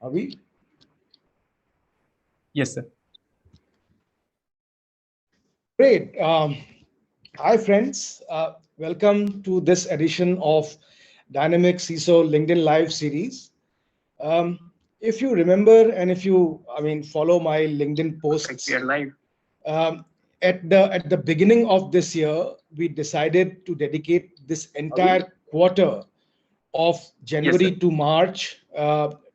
Are we? Yes, sir. Great. Hi, friends. Welcome to this edition of Dynamic CISO LinkedIn Live series. If you remember, and if you, follow my LinkedIn posts, We are live. um, at the beginning of this year, we decided to dedicate this entire quarter of January to March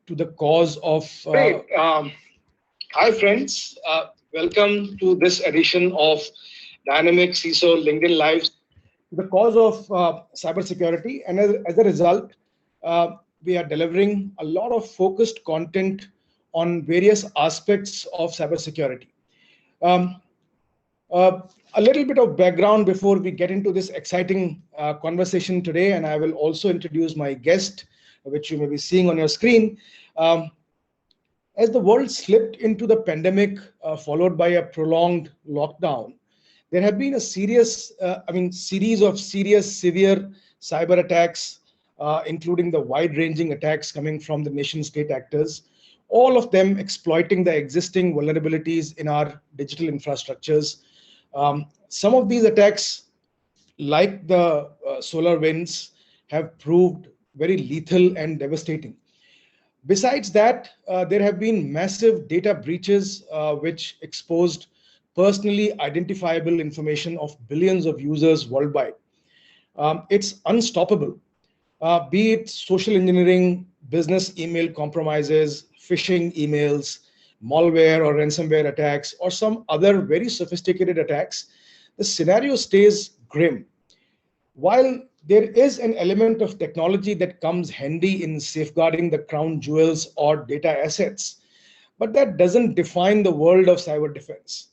to the cause of. Great. Hi, friends. Welcome to this edition of Dynamic CISO LinkedIn Live. The cause of cybersecurity, and as a result, we are delivering a lot of focused content on various aspects of cybersecurity. Um, uh, a little bit of background before we get into this exciting conversation today, and I will also introduce my guest, which you may be seeing on your screen. Um, as the world slipped into the pandemic, followed by a prolonged lockdown, there have been a series of serious, severe cyber attacks, including the wide-ranging attacks coming from the nation-state actors, all of them exploiting the existing vulnerabilities in our digital infrastructures. Some of these attacks, like the solar winds, have proved very lethal and devastating. Besides that, there have been massive data breaches which exposed personally identifiable information of billions of users worldwide. It's unstoppable, be it social engineering, business email compromises, phishing emails, malware or ransomware attacks, or some other very sophisticated attacks. The scenario stays grim. While there is an element of technology that comes handy in safeguarding the crown jewels or data assets, but that doesn't define the world of cyber defense.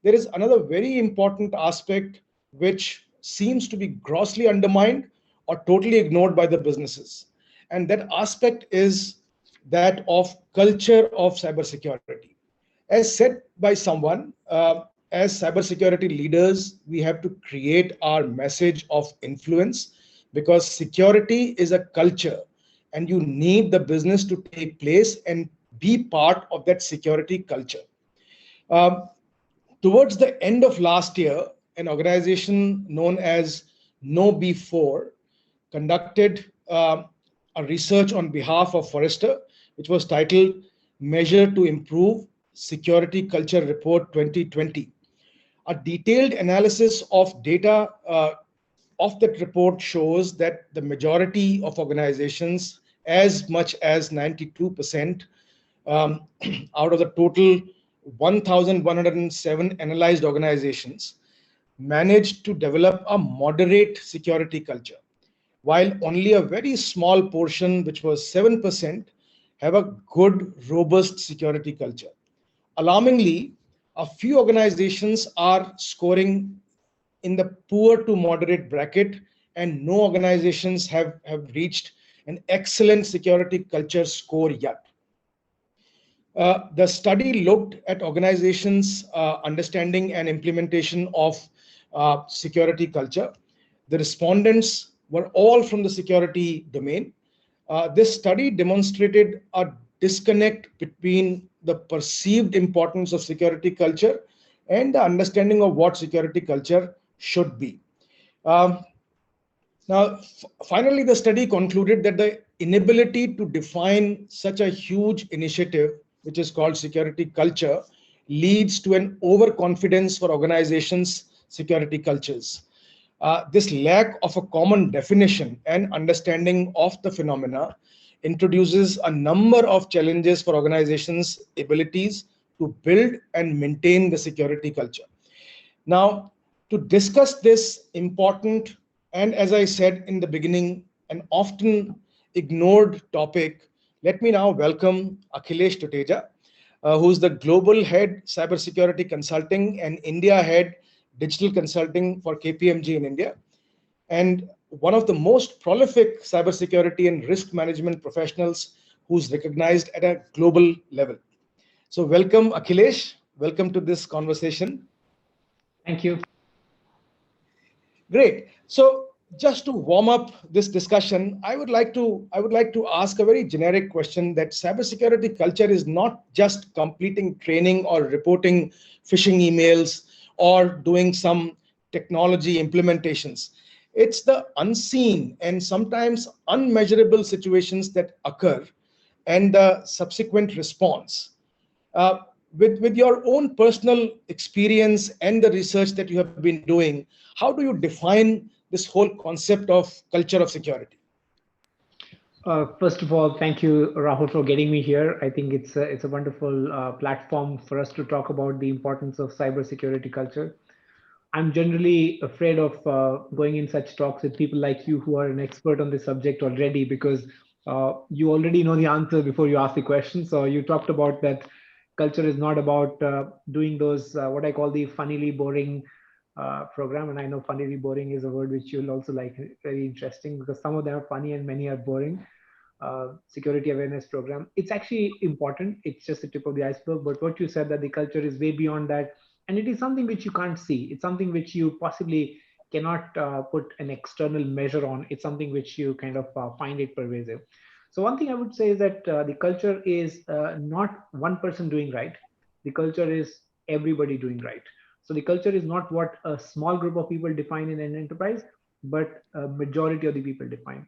There is another very important aspect which seems to be grossly undermined or totally ignored by the businesses. And that aspect is that of culture of cybersecurity. As said by someone, as cybersecurity leaders, we have to create our message of influence because security is a culture and you need the business to take place and be part of that security culture. Um, Towards the end of last year, an organization known as KnowBe4 conducted a research on behalf of Forrester, which was titled Measure to Improve Security Culture Report 2020. A detailed analysis of data of that report shows that the majority of organizations, as much as 92%, um, out of the total 1,107 analyzed organizations, managed to develop a moderate security culture, while only a very small portion, which was 7%, have a good, robust security culture. Alarmingly, a few organizations are scoring in the poor to moderate bracket, and no organizations have reached an excellent security culture score yet. The study looked at organizations' understanding and implementation of security culture. The respondents were all from the security domain. This study demonstrated a disconnect between the perceived importance of security culture and the understanding of what security culture should be. Um, Finally, the study concluded that the inability to define such a huge initiative, which is called security culture, leads to an overconfidence for organizations' security cultures. This lack of a common definition and understanding of the phenomena introduces a number of challenges for organizations' abilities to build and maintain the security culture. Now, to discuss this important and, as I said in the beginning, an often ignored topic, let me now welcome Akhilesh Tuteja, who's the Global Head Cybersecurity Consulting and India Head Digital Consulting for KPMG in India, and one of the most prolific cybersecurity and risk management professionals who's recognized at a global level. So welcome, Akhilesh. Welcome to this conversation. Thank you. Great. So Just to warm up this discussion, I would like to ask a very generic question that cybersecurity culture is not just completing training or reporting phishing emails or doing some technology implementations. It's the unseen and sometimes unmeasurable situations that occur and the subsequent response. Uh, with your own personal experience and the research that you have been doing, how do you define this whole concept of culture of security? First of all, thank you, Rahul, for getting me here. I think it's a wonderful platform for us to talk about the importance of cybersecurity culture. I'm generally afraid of going in such talks with people like you who are an expert on this subject already, because you already know the answer before you ask the question. So you talked about that culture is not about doing those what I call the funnily boring program. And I know funnily boring is a word which you'll also like, very interesting, because some of them are funny and many are boring. Security awareness program, it's actually important, it's just the tip of the iceberg. But what you said, that the culture is way beyond that, and it is something which you can't see, it's something which you possibly cannot put an external measure on, it's something which you kind of find it pervasive. So one thing I would say is that the culture is not one person doing right, the culture is everybody doing right. So the culture is not what a small group of people define in an enterprise, but a majority of the people define.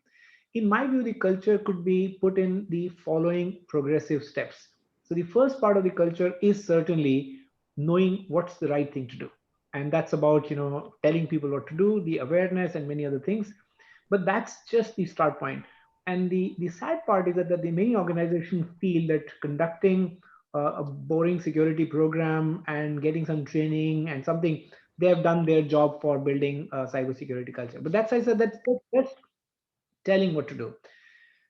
In my view, the culture could be put in the following progressive steps. So the first part of the culture is certainly knowing what's the right thing to do. And that's about, telling people what to do, the awareness and many other things. But that's just the start point. And the sad part is that the many organizations feel that conducting a boring security program and getting some training and something, they have done their job for building a cybersecurity culture. But that's, I said, that's telling what to do.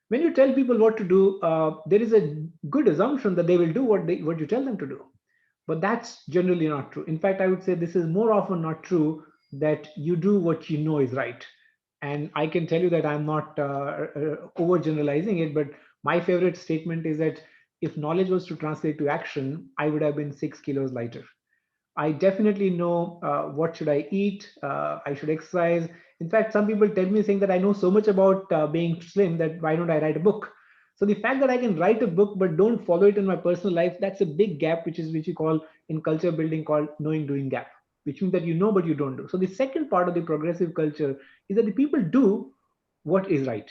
When you tell people what to do, there is a good assumption that they will do what you tell them to do. But that's generally not true. In fact, I would say this is more often not true, that you do what you know is right. And I can tell you that I'm not overgeneralizing it, but my favorite statement is that if knowledge was to translate to action, I would have been 6 kilos lighter. I definitely know what should I eat. I should exercise. In fact, some people tell me saying that I know so much about being slim that why don't I write a book? So the fact that I can write a book but don't follow it in my personal life, that's a big gap, which you call in culture building called knowing doing gap, which means that you know but you don't do. So the second part of the progressive culture is that the people do what is right.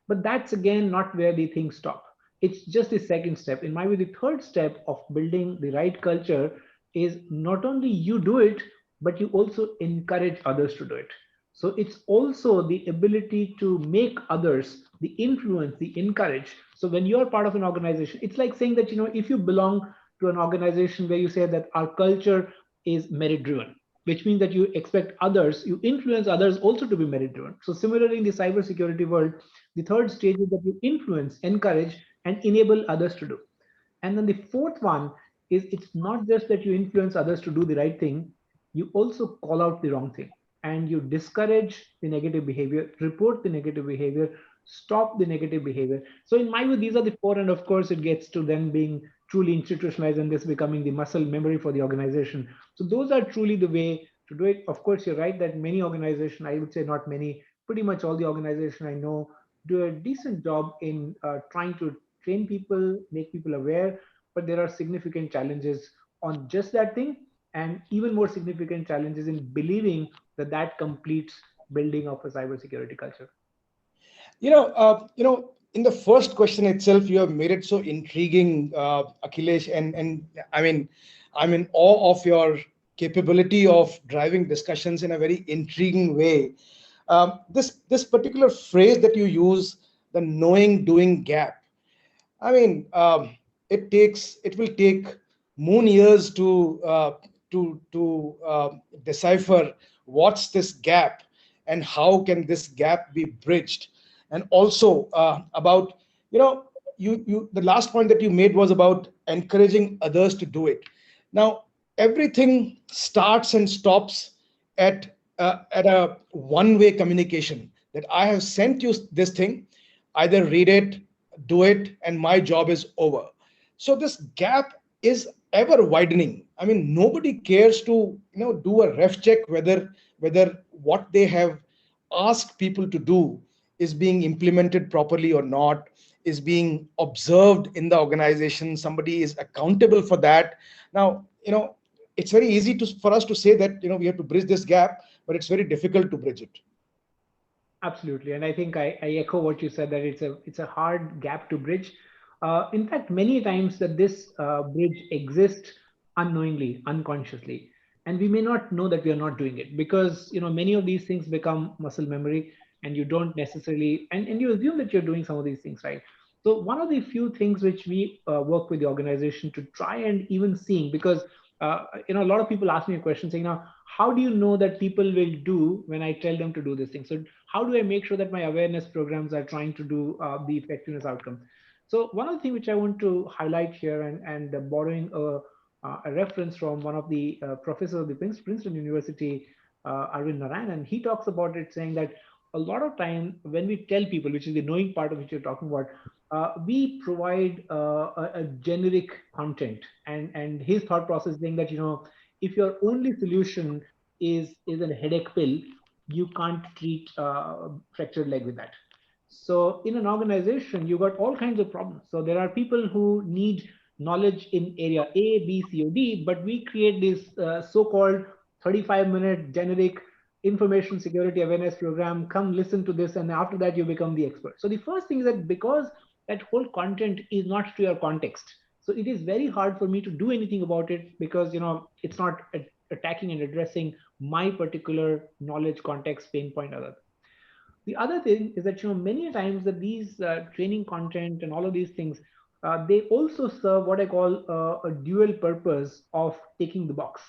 But that's again not where the things stop. It's just the second step. In my view, the third step of building the right culture is not only you do it, but you also encourage others to do it. So it's also the ability to make others, the influence, the encourage. So when you're part of an organization, it's like saying that, if you belong to an organization where you say that our culture is merit driven, which means that you expect others, you influence others also to be merit driven. So similarly, in the cybersecurity world, the third stage is that you influence, encourage, and enable others to do. And then the fourth one is it's not just that you influence others to do the right thing, you also call out the wrong thing and you discourage the negative behavior, report the negative behavior, stop the negative behavior. So, in my view, these are the four, and of course, it gets to then being truly institutionalized and this becoming the muscle memory for the organization. So, those are truly the way to do it. Of course, you're right that many organizations, I would say not many, pretty much all the organization I know do a decent job in trying to train people, make people aware, but there are significant challenges on just that thing, and even more significant challenges in believing that that completes building of a cybersecurity culture. In the first question itself, you have made it so intriguing, Akhilesh, and I mean, I'm in awe of your capability of driving discussions in a very intriguing way. This particular phrase that you use, the knowing doing gap. I mean, it will take moon years to decipher what's this gap and how can this gap be bridged, and also about you the last point that you made was about encouraging others to do it. Now everything starts and stops at a one-way communication that I have sent you this thing, either read it, do it, and my job is over. So this gap is ever widening. I mean, nobody cares to do a ref check whether what they have ask people to do is being implemented properly or not, is being observed in the organization, somebody is accountable for that. Now, it's very easy for us to say that we have to bridge this gap, but it's very difficult to bridge it. Absolutely, and I think I echo what you said, that it's a hard gap to bridge. In fact, many times that this bridge exists unknowingly, unconsciously, and we may not know that we are not doing it, because many of these things become muscle memory, and you don't necessarily, and you assume that you're doing some of these things, right? So one of the few things which we work with the organization to try and even seeing, because a lot of people ask me a question saying, now, how do you know that people will do when I tell them to do this thing? So how do I make sure that my awareness programs are trying to do the effectiveness outcome? So one of the things which I want to highlight here, and borrowing a reference from one of the professors of the Princeton University, Arvind Narayan, and he talks about it, saying that a lot of time when we tell people, which is the knowing part of which you're talking about, we provide a generic content, and his thought process being that if your only solution is a headache pill, you can't treat fractured leg with that. So in an organization, you got all kinds of problems. So there are people who need knowledge in area A, B, C, or D, but we create this so-called 35-minute generic information security awareness program. Come listen to this, and after that you become the expert. So the first thing is that because that whole content is not to your context, so it is very hard for me to do anything about it, because it's not attacking and addressing my particular knowledge context pain point. The other thing is that many times that these training content and all of these things, they also serve what I call a dual purpose of ticking the box.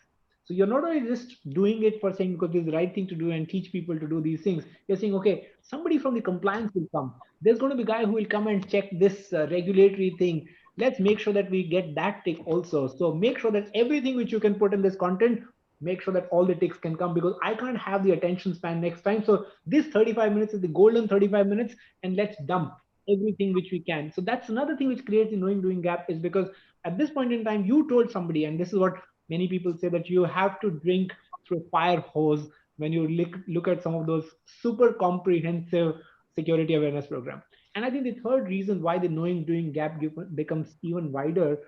So you're not only just doing it for saying because it's the right thing to do and teach people to do these things. You're saying, okay, somebody from the compliance will come. There's going to be a guy who will come and check this regulatory thing. Let's make sure that we get that tick also. So make sure that everything which you can put in this content, make sure that all the ticks can come, because I can't have the attention span next time. So this 35 minutes is the golden 35 minutes, and let's dump everything which we can. So that's another thing which creates the knowing doing gap, is because at this point in time, you told somebody, and this is what many people say, that you have to drink through a fire hose when you look at some of those super comprehensive security awareness program. And I think the third reason why the knowing doing gap becomes even wider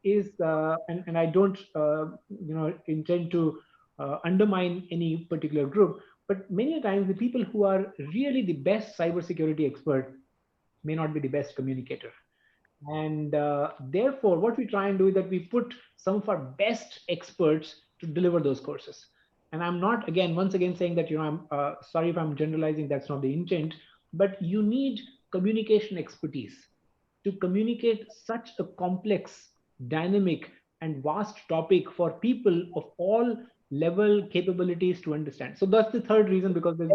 is, and I don't, intend to undermine any particular group, but many times the people who are really the best cybersecurity expert may not be the best communicator. And therefore, what we try and do is that we put some of our best experts to deliver those courses. And I'm not, again, once again saying that, I'm sorry if I'm generalizing, that's not the intent, but you need communication expertise to communicate such a complex, dynamic, and vast topic for people of all level capabilities to understand. So that's the third reason, because there's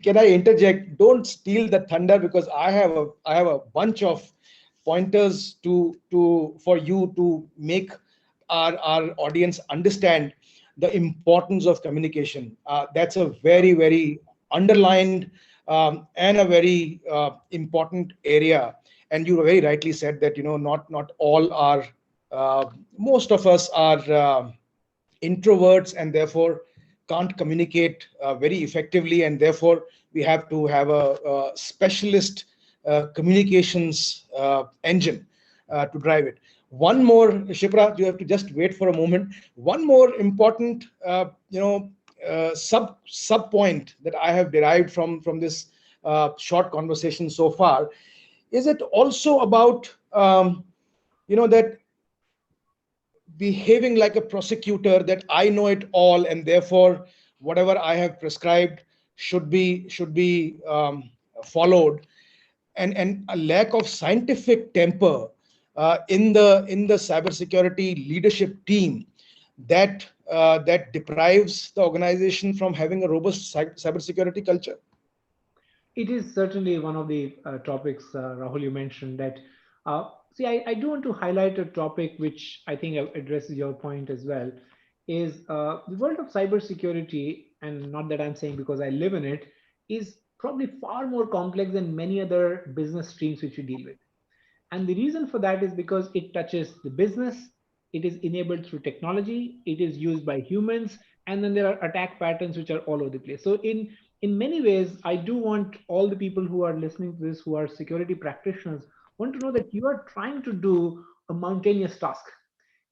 Can I interject? Don't steal the thunder, because I have a bunch of pointers for you to make our audience understand the importance of communication. That's a very, very underlined and a very important area. And you very rightly said that not all are. Most of us are introverts, and therefore can't communicate very effectively, and therefore we have to have a specialist communications engine to drive it. One more, Shipra, you have to just wait for a moment. One more important sub point that I have derived from this short conversation so far is it also about that behaving like a prosecutor, that I know it all, and therefore whatever I have prescribed should be followed, and a lack of scientific temper in the cybersecurity leadership team that deprives the organization from having a robust cybersecurity culture. It is certainly one of the topics, Rahul, you mentioned that. See, I do want to highlight a topic which I think addresses your point as well, is the world of cybersecurity, and not that I'm saying because I live in it, is probably far more complex than many other business streams which we deal with. And the reason for that is because it touches the business, it is enabled through technology, it is used by humans, and then there are attack patterns which are all over the place. So in In many ways, I do want all the people who are listening to this, who are security practitioners, want to know that you are trying to do a mountainous task.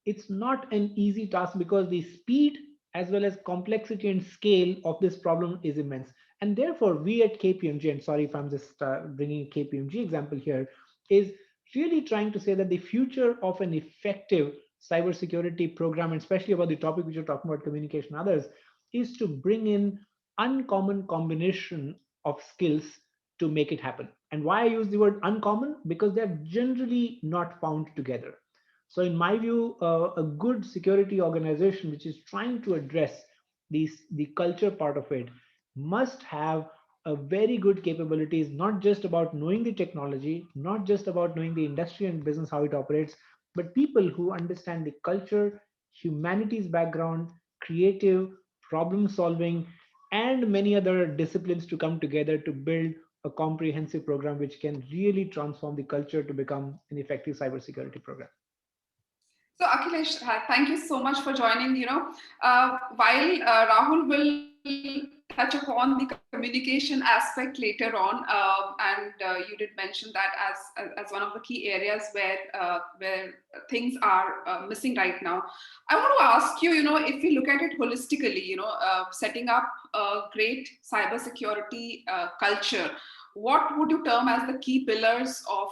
It's not an easy task because the speed as well as complexity and scale of this problem is immense. And therefore, we at KPMG, and sorry if I'm just bringing a KPMG example here, is really trying to say that the future of an effective cybersecurity program, and especially about the topic which you're talking about, communication and others, is to bring in uncommon combination of skills to make it happen. And why I use the word uncommon? Because they're generally not found together. So, in my view, a good security organization which is trying to address the culture part of it must have a very good capabilities, not just about knowing the technology, not just about knowing the industry and business how it operates, but people who understand the culture, humanities background, creative, problem solving, and many other disciplines to come together to build a comprehensive program which can really transform the culture to become an effective cybersecurity program. So, Akhilesh, thank you so much for joining. While Rahul will touch upon the communication aspect later on, and you did mention that as one of the key areas where things are missing right now. I want to ask you, if we look at it holistically, setting up a great cybersecurity culture, what would you term as the key pillars of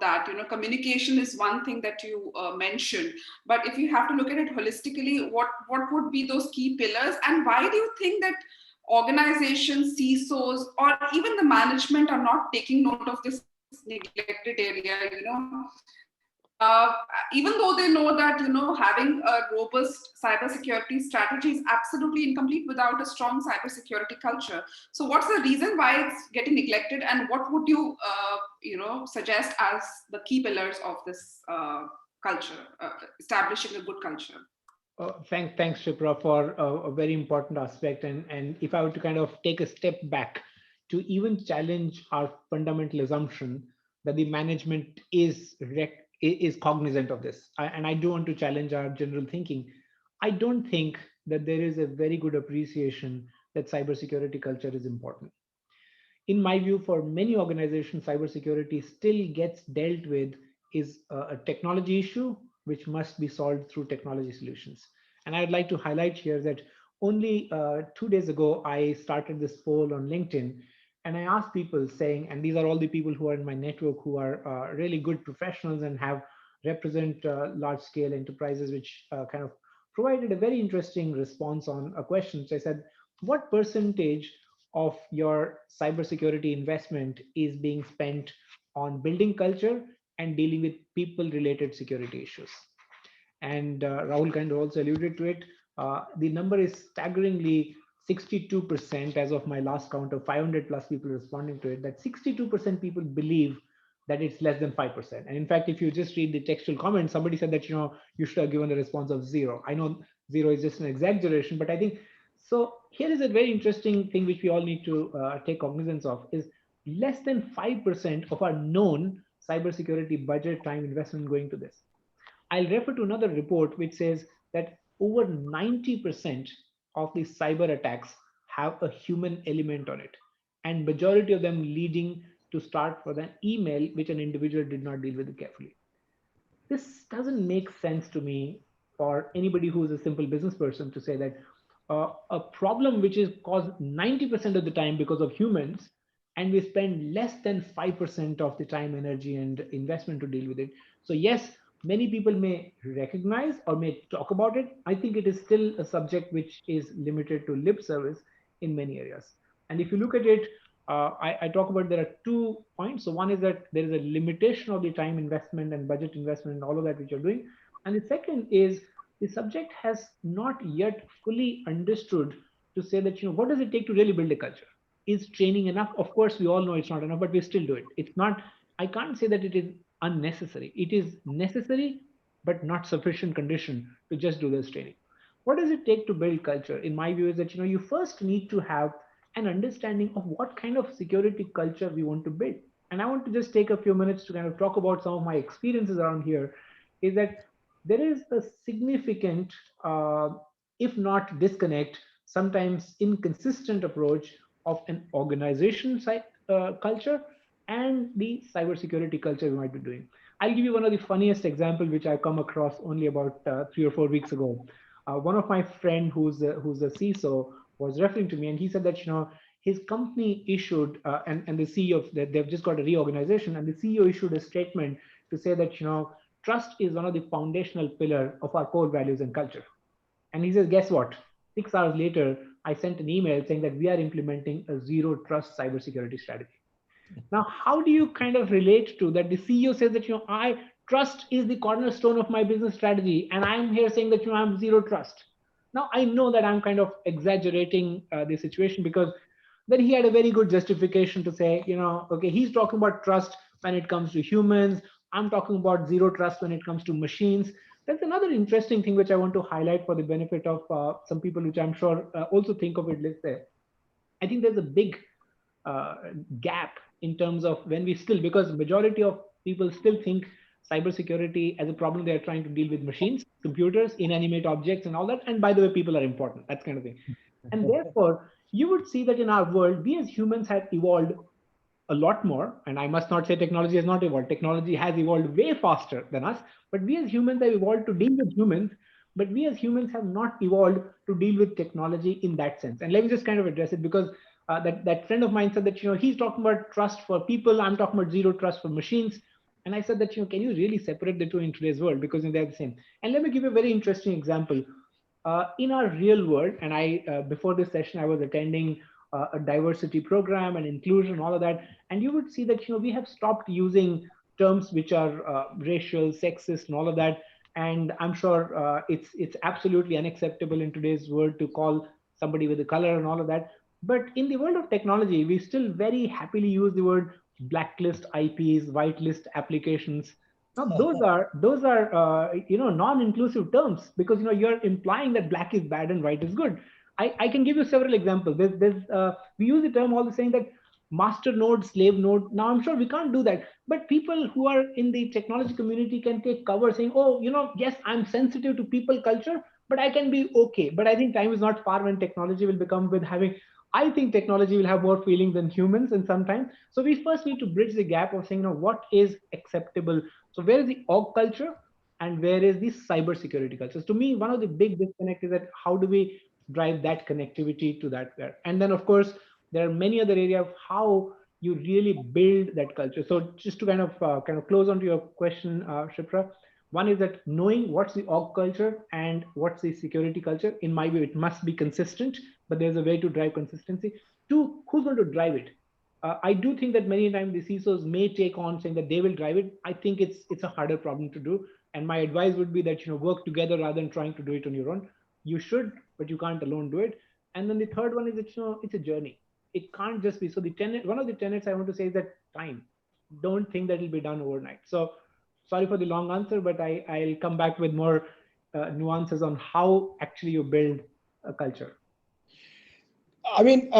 that? Communication is one thing that you mentioned, but if you have to look at it holistically, what would be those key pillars, and why do you think that organizations, CISOs, or even the management are not taking note of this neglected area? Even though they know that having a robust cybersecurity strategy is absolutely incomplete without a strong cybersecurity culture. So what's the reason why it's getting neglected, and what would you suggest as the key pillars of this culture, establishing a good culture? Thanks, Shipra, for a very important aspect. And if I were to kind of take a step back to even challenge our fundamental assumption that the management is cognizant of this, and I do want to challenge our general thinking. I don't think that there is a very good appreciation that cybersecurity culture is important. In my view, for many organizations, cybersecurity still gets dealt with is a technology issue which must be solved through technology solutions. And I'd like to highlight here that only 2 days ago, I started this poll on LinkedIn, and I asked people saying, and these are all the people who are in my network who are really good professionals and have represent large scale enterprises, which kind of provided a very interesting response on a question. So I said, what percentage of your cybersecurity investment is being spent on building culture and dealing with people related security issues? And Rahul kind of also alluded to it. The number is staggeringly 62% as of my last count of 500 plus people responding to it, that 62% people believe that it's less than 5%. And in fact, if you just read the textual comments, somebody said that, you should have given a response of zero. I know zero is just an exaggeration, but I think, so here is a very interesting thing which we all need to take cognizance of is less than 5% of our known cybersecurity budget time investment going to this. I'll refer to another report which says that over 90% of these cyber attacks have a human element on it, and majority of them leading to start with an email which an individual did not deal with carefully. This doesn't make sense to me for anybody who is a simple business person to say that a problem which is caused 90% of the time because of humans, and we spend less than 5% of the time, energy, and investment to deal with it. So, yes, many people may recognize or may talk about it. I think it is still a subject which is limited to lip service in many areas. And if you look at it, I talk about there are 2 points. So one is that there is a limitation of the time investment and budget investment and all of that which you're doing. And the second is the subject has not yet fully understood to say that, what does it take to really build a culture? Is training enough? Of course, we all know it's not enough, but we still do it. It's not, I can't say that it is unnecessary. It is necessary, but not sufficient condition to just do this training. What does it take to build culture? In my view, is that, you first need to have an understanding of what kind of security culture we want to build. And I want to just take a few minutes to kind of talk about some of my experiences around here. Is that there is a significant, if not disconnect, sometimes inconsistent approach of an organization culture and the cybersecurity culture we might be doing. I'll give you one of the funniest examples which I come across only about 3 or 4 weeks ago. One of my friend who's a CISO was referring to me, and he said that his company issued and the CEO that they've just got a reorganization, and the CEO issued a statement to say that trust is one of the foundational pillar of our core values and culture. And he says, guess what? 6 hours later, I sent an email saying that we are implementing a zero trust cybersecurity strategy. Now, how do you kind of relate to that? The CEO says that, I trust is the cornerstone of my business strategy. And I'm here saying that, I'm zero trust. Now, I know that I'm kind of exaggerating the situation, because then he had a very good justification to say, okay, he's talking about trust when it comes to humans. I'm talking about zero trust when it comes to machines. That's another interesting thing which I want to highlight for the benefit of some people, which I'm sure also think of it this way. I think there's a big uh, gap in terms of when we still, because majority of people still think cybersecurity as a problem they are trying to deal with machines, computers, inanimate objects, and all that. And by the way, people are important. That's kind of thing. And therefore, you would see that in our world, we as humans have evolved a lot more. And I must not say technology has not evolved. Technology has evolved way faster than us. But we as humans have evolved to deal with humans. But we as humans have not evolved to deal with technology in that sense. And let me just kind of address it, because that friend of mine said that he's talking about trust for people. I'm talking about zero trust for machines. And I said that can you really separate the two in today's world, because they're the same. And let me give you a very interesting example. In our real world, and I before this session I was attending a diversity program and inclusion, all of that, and you would see that we have stopped using terms which are racial, sexist, and all of that. And I'm sure it's absolutely unacceptable in today's world to call somebody with a color and all of that. But in the world of technology, we still very happily use the word blacklist IPs, whitelist applications. Now those are non-inclusive terms, because you're implying that black is bad and white is good. I can give you several examples. We use the term all the saying that master node, slave node. Now I'm sure we can't do that, but people who are in the technology community can take cover saying, oh, yes, I'm sensitive to people culture, but I can be okay. But I think time is not far when technology will become with having. I think technology will have more feelings than humans in some time. So we first need to bridge the gap of saying, what is acceptable. So where is the org culture and where is the cyber security culture? So to me, one of the big disconnect is that how do we drive that connectivity to that there? And then of course, there are many other areas of how you really build that culture. So just to kind of close on to your question, Shipra, one is that knowing what's the org culture and what's the security culture. In my view, it must be consistent, but there's a way to drive consistency. Two, who's going to drive it? I do think that many times the CISOs may take on saying that they will drive it. I think it's a harder problem to do. And my advice would be that work together rather than trying to do it on your own. You should, but you can't alone do it. And then the third one is that it's a journey. It can't just be so. One of the tenets I want to say is that time. Don't think that it'll be done overnight. So sorry for the long answer, but I'll come back with more nuances on how actually you build a culture. I mean,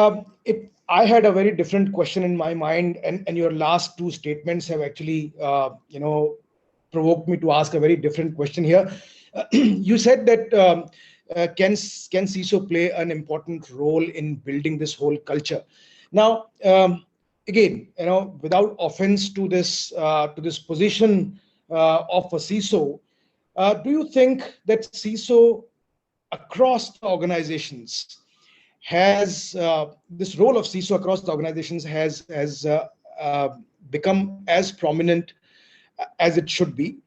I had a very different question in my mind, and your last two statements have actually, provoked me to ask a very different question here. You said that can CISO play an important role in building this whole culture? Now, again, without offense to this position of a CISO, do you think that CISO across the organizations has this role of CISO across the organizations has become as prominent as it should be,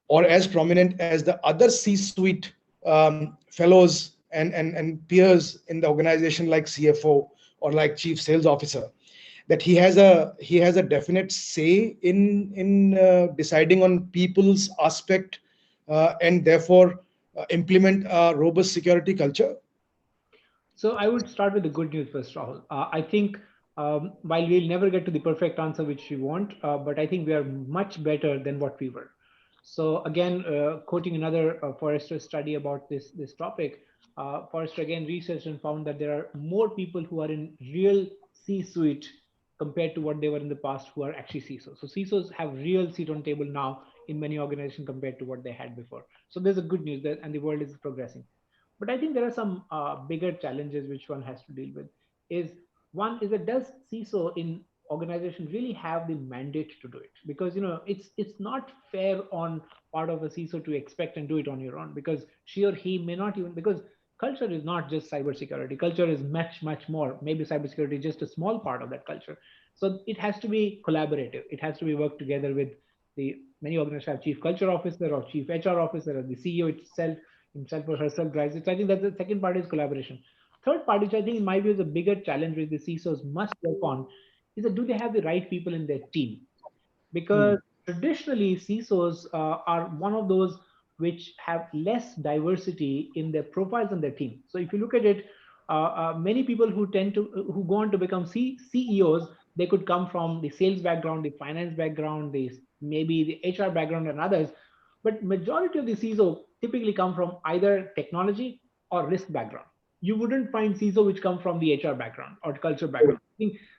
or as prominent as the other C-suite fellows and peers in the organization, like CFO or like chief sales officer, that he has a definite say in deciding on people's aspect and therefore implement a robust security culture? So I would start with the good news first, Rahul. I think while we'll never get to the perfect answer which we want, but I think we are much better than what we were. So again, quoting another Forrester study about this topic, Forrester again researched and found that there are more people who are in real C-suite compared to what they were in the past who are actually CISOs. So CISOs have real seat on table now in many organizations compared to what they had before. So there's a good news there, and the world is progressing. But I think there are some bigger challenges which one has to deal with. Is One is that does CISO in organization really have the mandate to do it? Because it's not fair on part of a CISO to expect and do it on your own, because she or he may not even, because culture is not just cybersecurity. Culture is much, much more. Maybe cybersecurity is just a small part of that culture. So it has to be collaborative. It has to be worked together with the many organizations have chief culture officer or chief HR officer, or the CEO itself himself or herself drives it. So I think that the second part is collaboration. Third part, which I think in my view is a bigger challenge which the CISOs must work on, is that do they have the right people in their team? Because traditionally CISOs are one of those which have less diversity in their profiles and their team. So if you look at it, many people who go on to become CEOs, they could come from the sales background, the finance background, the maybe the HR background and others, but majority of the CISO typically come from either technology or risk background. You wouldn't find CISO which come from the HR background or culture background.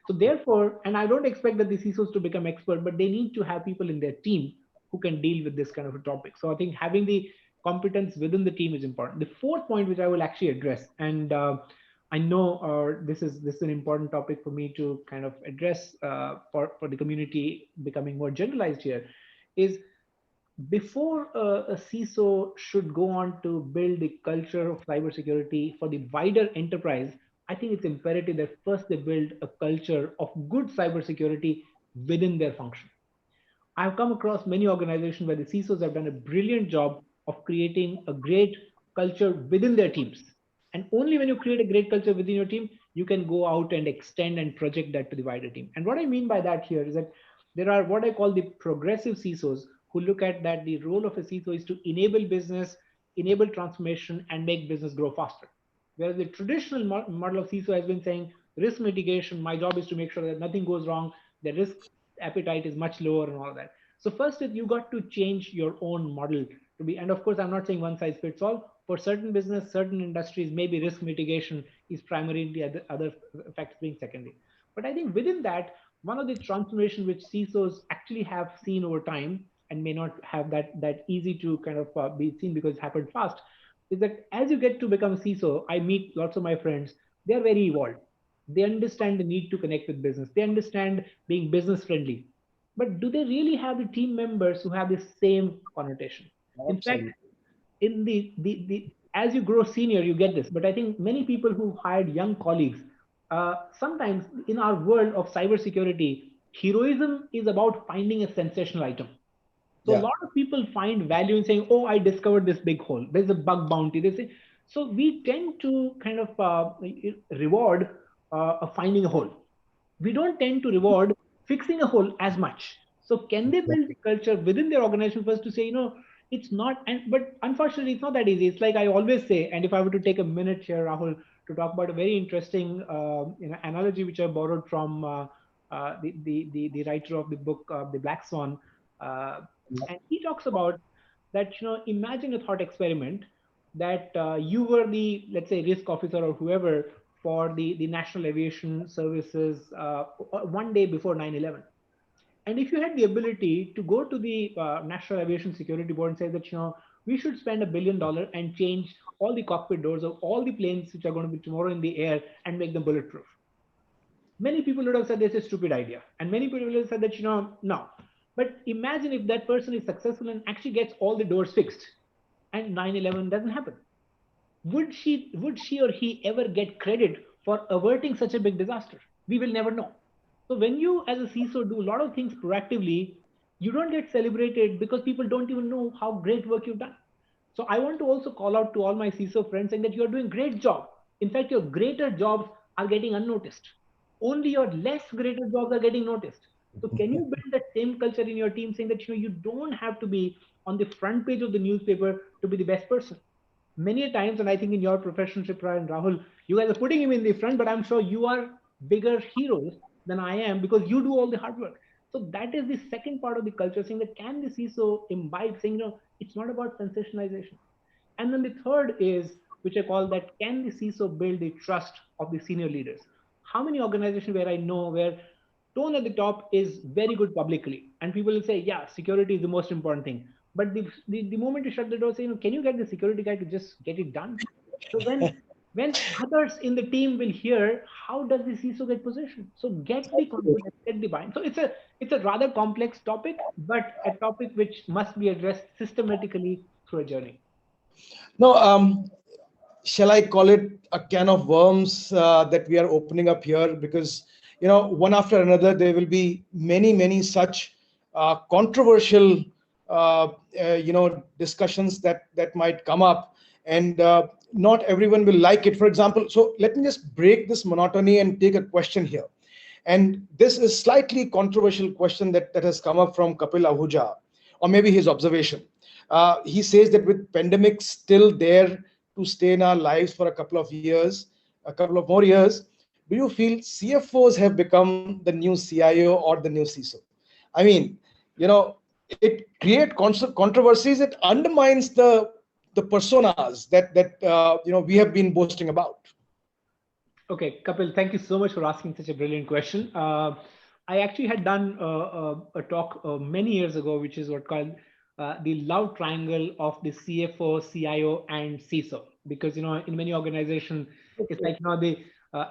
So therefore, and I don't expect that the CISOs to become expert, but they need to have people in their team who can deal with this kind of a topic. So I think having the competence within the team is important. The fourth point, which I will actually address, and I know this is an important topic for me to kind of address for the community becoming more generalized here, is before a CISO should go on to build the culture of cybersecurity for the wider enterprise, I think it's imperative that first they build a culture of good cybersecurity within their function. I've come across many organizations where the CISOs have done a brilliant job of creating a great culture within their teams. And only when you create a great culture within your team, you can go out and extend and project that to the wider team. And what I mean by that here is that there are what I call the progressive CISOs who look at that the role of a CISO is to enable business, enable transformation, and make business grow faster. Whereas the traditional model of CISO has been saying risk mitigation, my job is to make sure that nothing goes wrong, the risk appetite is much lower and all that. So first, you got to change your own model to be, and of course, I'm not saying one size fits all. For certain business, certain industries, maybe risk mitigation is primarily, other factors being secondary. But I think within that, one of the transformation which CISOs actually have seen over time and may not have that easy to kind of be seen because it happened fast, is that as you get to become a CISO, I meet lots of my friends. They're very evolved. They understand the need to connect with business. They understand being business friendly. But do they really have the team members who have the same connotation? In fact, Absolutely. in the as you grow senior, you get this. But I think many people who hired young colleagues, sometimes in our world of cybersecurity, heroism is about finding a sensational item. So a Yeah. lot of people find value in saying, "Oh, I discovered this big hole. There's a bug bounty." They say, so we tend to kind of reward finding a hole. We don't tend to reward fixing a hole as much. So can they build Exactly. culture within their organization first to say, it's not, and but unfortunately, it's not that easy. It's like I always say, and if I were to take a minute here, Rahul, to talk about a very interesting analogy which I borrowed from the writer of the book, The Black Swan. Uh, and he talks about that, imagine a thought experiment that you were the, let's say, risk officer or whoever for the National Aviation Services one day before 9/11. And if you had the ability to go to the National Aviation Security Board and say that, we should spend $1 billion and change all the cockpit doors of all the planes which are going to be tomorrow in the air and make them bulletproof. Many people would have said this is a stupid idea. And many people would have said that, no. But imagine if that person is successful and actually gets all the doors fixed and 9/11 doesn't happen. Would she or he ever get credit for averting such a big disaster? We will never know. So when you as a CISO do a lot of things proactively, you don't get celebrated because people don't even know how great work you've done. So I want to also call out to all my CISO friends saying that you are doing great job. In fact, your greater jobs are getting unnoticed. Only your less greater jobs are getting noticed. So can you build that same culture in your team saying that you don't have to be on the front page of the newspaper to be the best person? Many times, and I think in your profession, Shipra and Rahul, you guys are putting him in the front, but I'm sure you are bigger heroes than I am because you do all the hard work. So that is the second part of the culture, saying that can the CISO imbibe, saying, it's not about sensationalization. And then the third is, which I call that, can the CISO build the trust of the senior leaders? How many organizations where I know where tone at the top is very good publicly, and people will say, yeah, security is the most important thing. But the moment you shut the door, say, can you get the security guy to just get it done? So when others in the team will hear, how does the CISO get positioned? So get the confidence, get the buy-in. So it's a rather complex topic, but a topic which must be addressed systematically through a journey. No, shall I call it a can of worms that we are opening up here? Because, one after another, there will be many such controversial, discussions that might come up, and not everyone will like it. For example, so let me just break this monotony and take a question here. And this is slightly controversial question that has come up from Kapil Ahuja, or maybe his observation. He says that with pandemic still there to stay in our lives for a couple of more years, do you feel CFOs have become the new CIO or the new CISO? I mean, it creates controversies. It undermines the personas that we have been boasting about. Okay, Kapil, thank you so much for asking such a brilliant question. I actually had done a talk many years ago, which is what called the love triangle of the CFO, CIO, and CISO. Because in many organizations, it's like the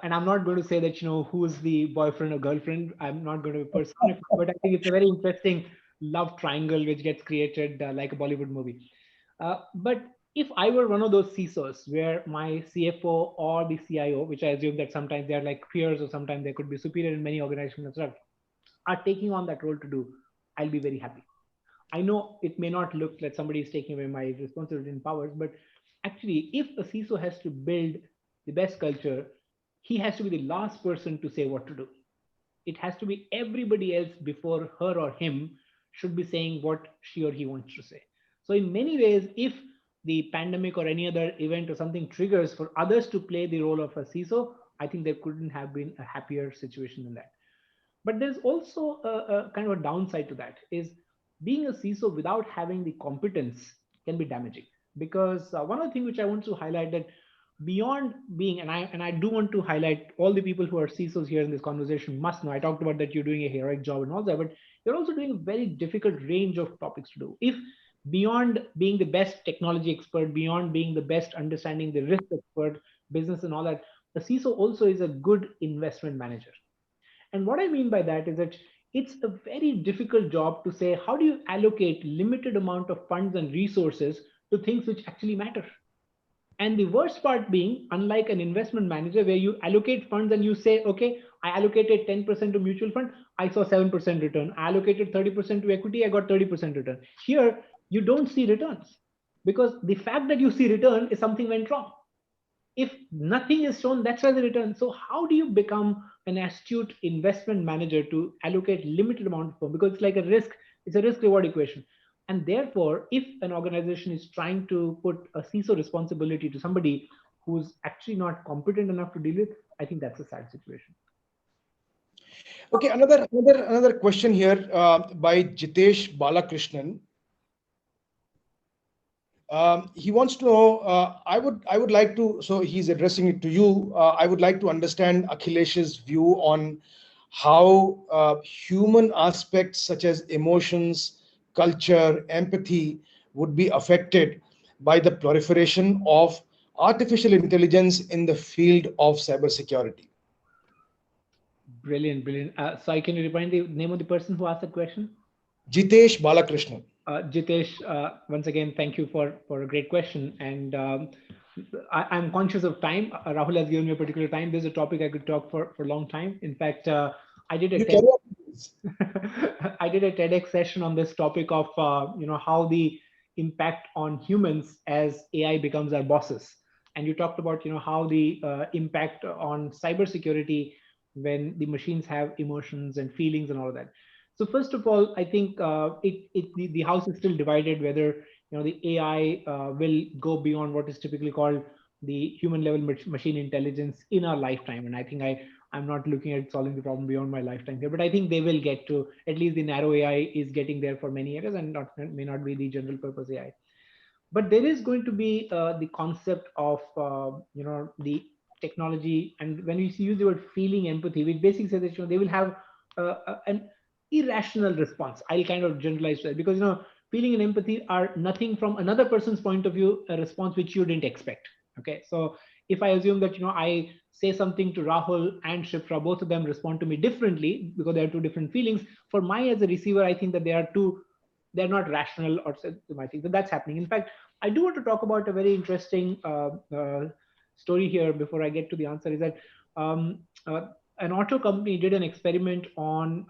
and I'm not going to say that who's the boyfriend or girlfriend. I'm not going to personify, but I think it's a very interesting love triangle which gets created like a Bollywood movie. But if I were one of those CISOs where my CFO or the CIO, which I assume that sometimes they're like peers or sometimes they could be superior in many organizations as well, are taking on that role to do, I'll be very happy. I know it may not look like somebody is taking away my responsibility and powers, but actually, if a CISO has to build the best culture, he has to be the last person to say what to do. It has to be everybody else before her or him should be saying what she or he wants to say. So in many ways, if the pandemic or any other event or something triggers for others to play the role of a CISO, I think there couldn't have been a happier situation than that. But there's also a kind of a downside to that is being a CISO without having the competence can be damaging. Because one of the things which I want to highlight that beyond being, and I do want to highlight all the people who are CISOs here in this conversation must know, I talked about that you're doing a heroic job and all that, but you're also doing a very difficult range of topics to do. If beyond being the best technology expert, beyond being the best understanding the risk expert, business and all that, the CISO also is a good investment manager. And what I mean by that is that it's a very difficult job to say, how do you allocate limited amount of funds and resources to things which actually matter? And the worst part being, unlike an investment manager where you allocate funds and you say, okay, I allocated 10% to mutual fund, I saw 7% return. I allocated 30% to equity, I got 30% return. Here, you don't see returns because the fact that you see return is something went wrong. If nothing is shown, that's why the return. So how do you become an astute investment manager to allocate limited amount of funds? Because it's like a risk, it's a risk reward equation. And therefore, if an organization is trying to put a CISO responsibility to somebody who's actually not competent enough to deal with, I think that's a sad situation. Okay, another question here by Jitesh Balakrishnan. He wants to know, I would like to, so he's addressing it to you. I would like to understand Akhilesh's view on how human aspects such as emotions, culture, empathy would be affected by the proliferation of artificial intelligence in the field of cybersecurity. Brilliant. So can you remind the name of the person who asked the question? Jitesh Balakrishnan. Jitesh, once again, thank you for a great question. And I'm conscious of time. Rahul has given me a particular time. This is a topic I could talk for a long time. In fact, I did a TEDx session on this topic of how the impact on humans as AI becomes our bosses. And you talked about how the impact on cybersecurity when the machines have emotions and feelings and all of that. So first of all, I think the house is still divided whether the AI will go beyond what is typically called the human level machine intelligence in our lifetime. And I think I'm not looking at solving the problem beyond my lifetime here, but I think they will get to, at least the narrow AI is getting there for many areas and may not be the general purpose AI. But there is going to be the concept of the technology, and when we use the word feeling empathy, which basically says that they will have an irrational response. I'll kind of generalize that because feeling and empathy are nothing from another person's point of view, a response which you didn't expect. Okay, so if I assume that, I say something to Rahul and Shipra, both of them respond to me differently because they have two different feelings. For my as a receiver, I think that they're not rational or my thing. So that's happening. In fact, I do want to talk about a very interesting story here before I get to the answer. Is that um, uh, an auto company did an experiment on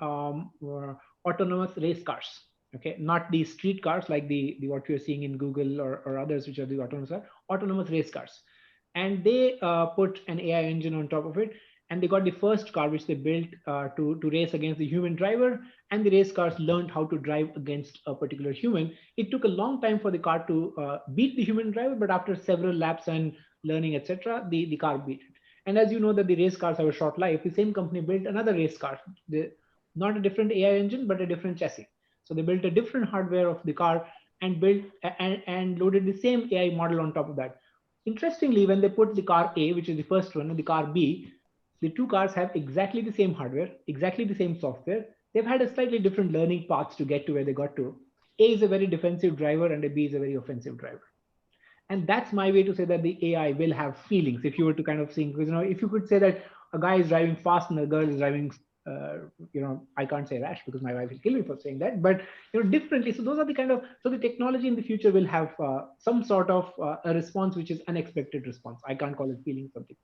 autonomous race cars. Okay, not the street cars like the what we're seeing in Google or others, which are the autonomous race cars. And they put an AI engine on top of it, and they got the first car which they built to race against the human driver, and the race cars learned how to drive against a particular human. It took a long time for the car to beat the human driver, but after several laps and learning, etc., the car beat it. And as you know that the race cars have a short life, the same company built another race car, not a different AI engine, but a different chassis. So they built a different hardware of the car and built and loaded the same AI model on top of that. Interestingly, when they put the car A, which is the first one, and the car B, the two cars have exactly the same hardware, exactly the same software. They've had a slightly different learning paths to get to where they got to. A is a very defensive driver and a B is a very offensive driver. And that's my way to say that the AI will have feelings. If you were to kind of think, because if you could say that a guy is driving fast and a girl is driving, I can't say rash because my wife will kill me for saying that, but differently. So those are the kind of, so the technology in the future will have some sort of a response which is unexpected response. I can't call it feeling something.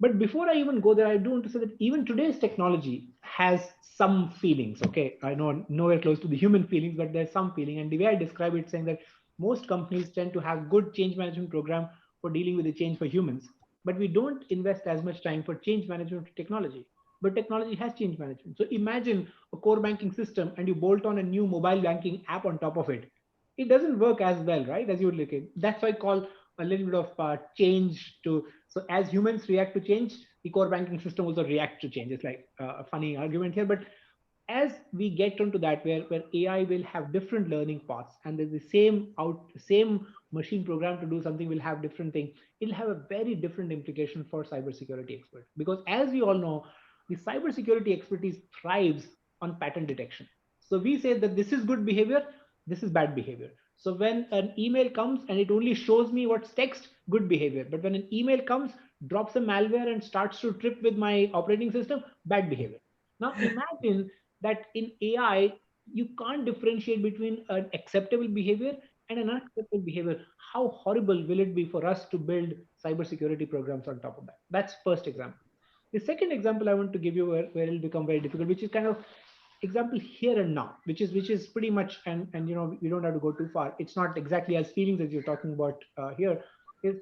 But before I even go there, I do want to say that even today's technology has some feelings. Okay, I know nowhere close to the human feelings, but there's some feeling. And the way I describe it, saying that most companies tend to have good change management program for dealing with the change for humans, but we don't invest as much time for change management for technology. But technology has change management. So imagine a core banking system and you bolt on a new mobile banking app on top of it. It doesn't work as well, right? As you would look at. That's why I call a little bit of change to, so as humans react to change, the core banking system also reacts to change. It's like a funny argument here, but as we get onto that, where AI will have different learning paths and there's the same machine program to do something will have different thing, it'll have a very different implication for cybersecurity experts. Because as we all know, the cybersecurity expertise thrives on pattern detection. So we say that this is good behavior, this is bad behavior. So when an email comes and it only shows me what's text, good behavior. But when an email comes, drops a malware and starts to trip with my operating system, bad behavior. Now imagine that in AI, you can't differentiate between an acceptable behavior and an unacceptable behavior. How horrible will it be for us to build cybersecurity programs on top of that? That's first example. The second example I want to give you where it'll become very difficult, which is kind of example here and now, which is pretty much, and we don't have to go too far. It's not exactly as feelings as you're talking about here. Is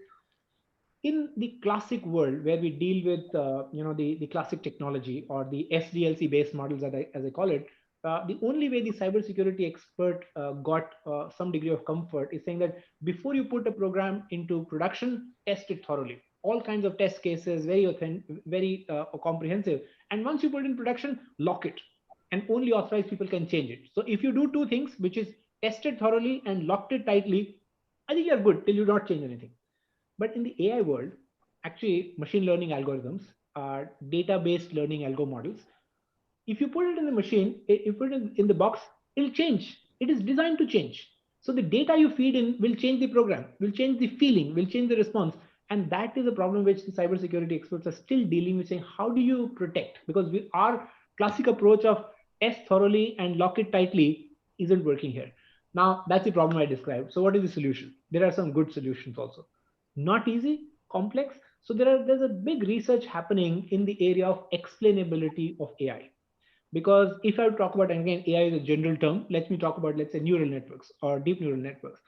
in the classic world where we deal with the classic technology or the SDLC based models, as I call it, the only way the cybersecurity expert got some degree of comfort is saying that before you put a program into production, test it thoroughly. All kinds of test cases, very comprehensive. And once you put it in production, lock it, and only authorized people can change it. So if you do two things, which is tested thoroughly and locked it tightly, I think you're good till you not change anything. But in the AI world, actually, machine learning algorithms are data-based learning algo models. If you put it in the machine, if you put it in the box, it'll change. It is designed to change. So the data you feed in will change the program, will change the feeling, will change the response. And that is a problem which the cybersecurity experts are still dealing with, saying, how do you protect? Because our classic approach of test thoroughly and lock it tightly isn't working here. Now, that's the problem I described. So what is the solution? There are some good solutions also. Not easy, complex. So there's a big research happening in the area of explainability of AI. Because if I talk about, and again, AI is a general term, let me talk about, let's say, neural networks or deep neural networks.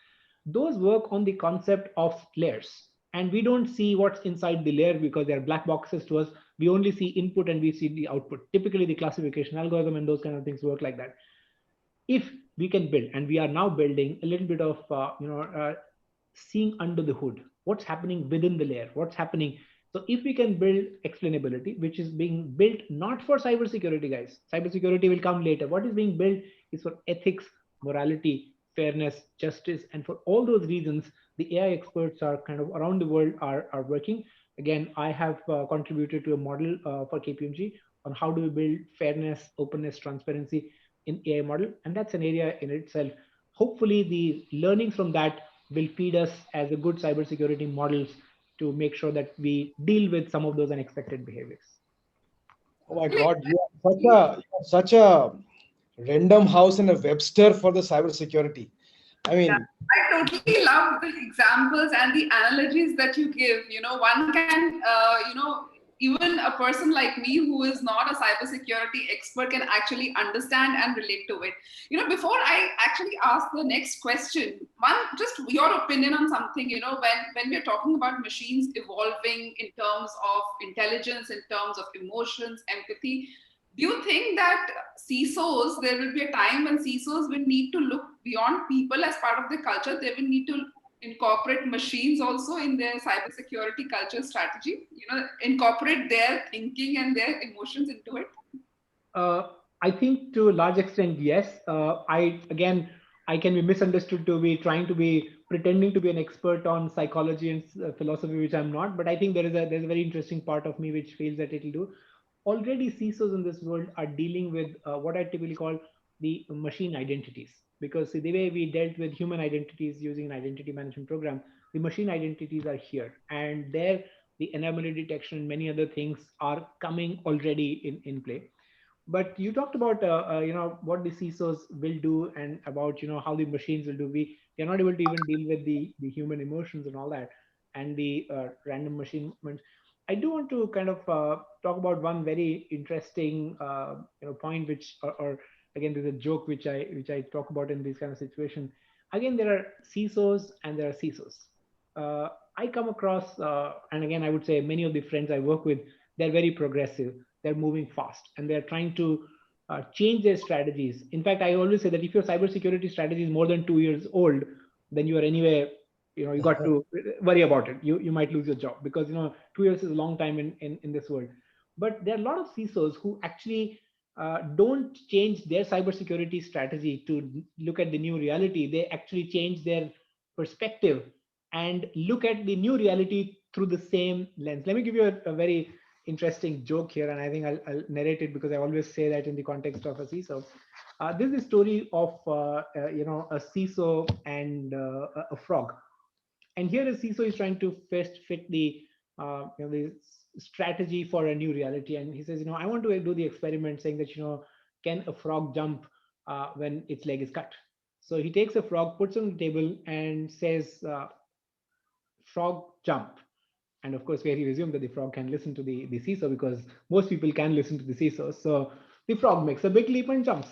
Those work on the concept of layers. And we don't see what's inside the layer because they're black boxes to us. We only see input and we see the output. Typically, the classification algorithm and those kind of things work like that. If we can build, and we are now building a little bit of, seeing under the hood, what's happening within the layer, what's happening. So if we can build explainability, which is being built not for cybersecurity, guys, cybersecurity will come later. What is being built is for ethics, morality, fairness, justice. And for all those reasons, the AI experts are kind of around the world are working. Again, I have contributed to a model for KPMG on how do we build fairness, openness, transparency in AI model. And that's an area in itself. Hopefully the learnings from that will feed us as a good cybersecurity models to make sure that we deal with some of those unexpected behaviors. Oh my God, you are such a random house and a Webster for the cybersecurity. I Yeah, mean, I totally love the examples and the analogies that you give. One can, even a person like me who is not a cybersecurity expert can actually understand and relate to it. Before I actually ask the next question, just your opinion on something. When we're talking about machines evolving in terms of intelligence, in terms of emotions, empathy, do you think that there will be a time when CISOs will need to look beyond people as part of their culture? They will need to incorporate machines also in their cybersecurity culture strategy, incorporate their thinking and their emotions into it? I think to a large extent, yes. I can be misunderstood to be trying to be pretending to be an expert on psychology and philosophy, which I'm not. But I think there's a very interesting part of me which feels that it'll do. Already, CISOs in this world are dealing with what I typically call the machine identities. Because see, the way we dealt with human identities using an identity management program, the machine identities are here, and there the anomaly detection and many other things are coming already in play. But you talked about what the CISOs will do and about how the machines will do. They're not able to even deal with the human emotions and all that, and the random machine movements. I do want to kind of talk about one very interesting point, which or again there's a joke which I talk about in this kind of situation. Again, there are CISOs and there are CISOs. I come across, and again I would say many of the friends I work with, they're very progressive, they're moving fast, and they're trying to change their strategies. In fact, I always say that if your cybersecurity strategy is more than 2 years old, then you are anyway, you got to worry about it. You might lose your job, because 2 years is a long time in this world. But there are a lot of CISOs who actually don't change their cybersecurity strategy to look at the new reality. They actually change their perspective and look at the new reality through the same lens. Let me give you a very interesting joke here, and I think I'll narrate it because I always say that in the context of a CISO. This is a story of a CISO and a frog. And here a CISO is trying to fit the strategy for a new reality, and he says, I want to do the experiment, saying that can a frog jump when its leg is cut? So he takes a frog, puts it on the table, and says, frog jump. And of course, we assume that the frog can listen to the CISO, because most people can listen to the CISO. So the frog makes a big leap and jumps.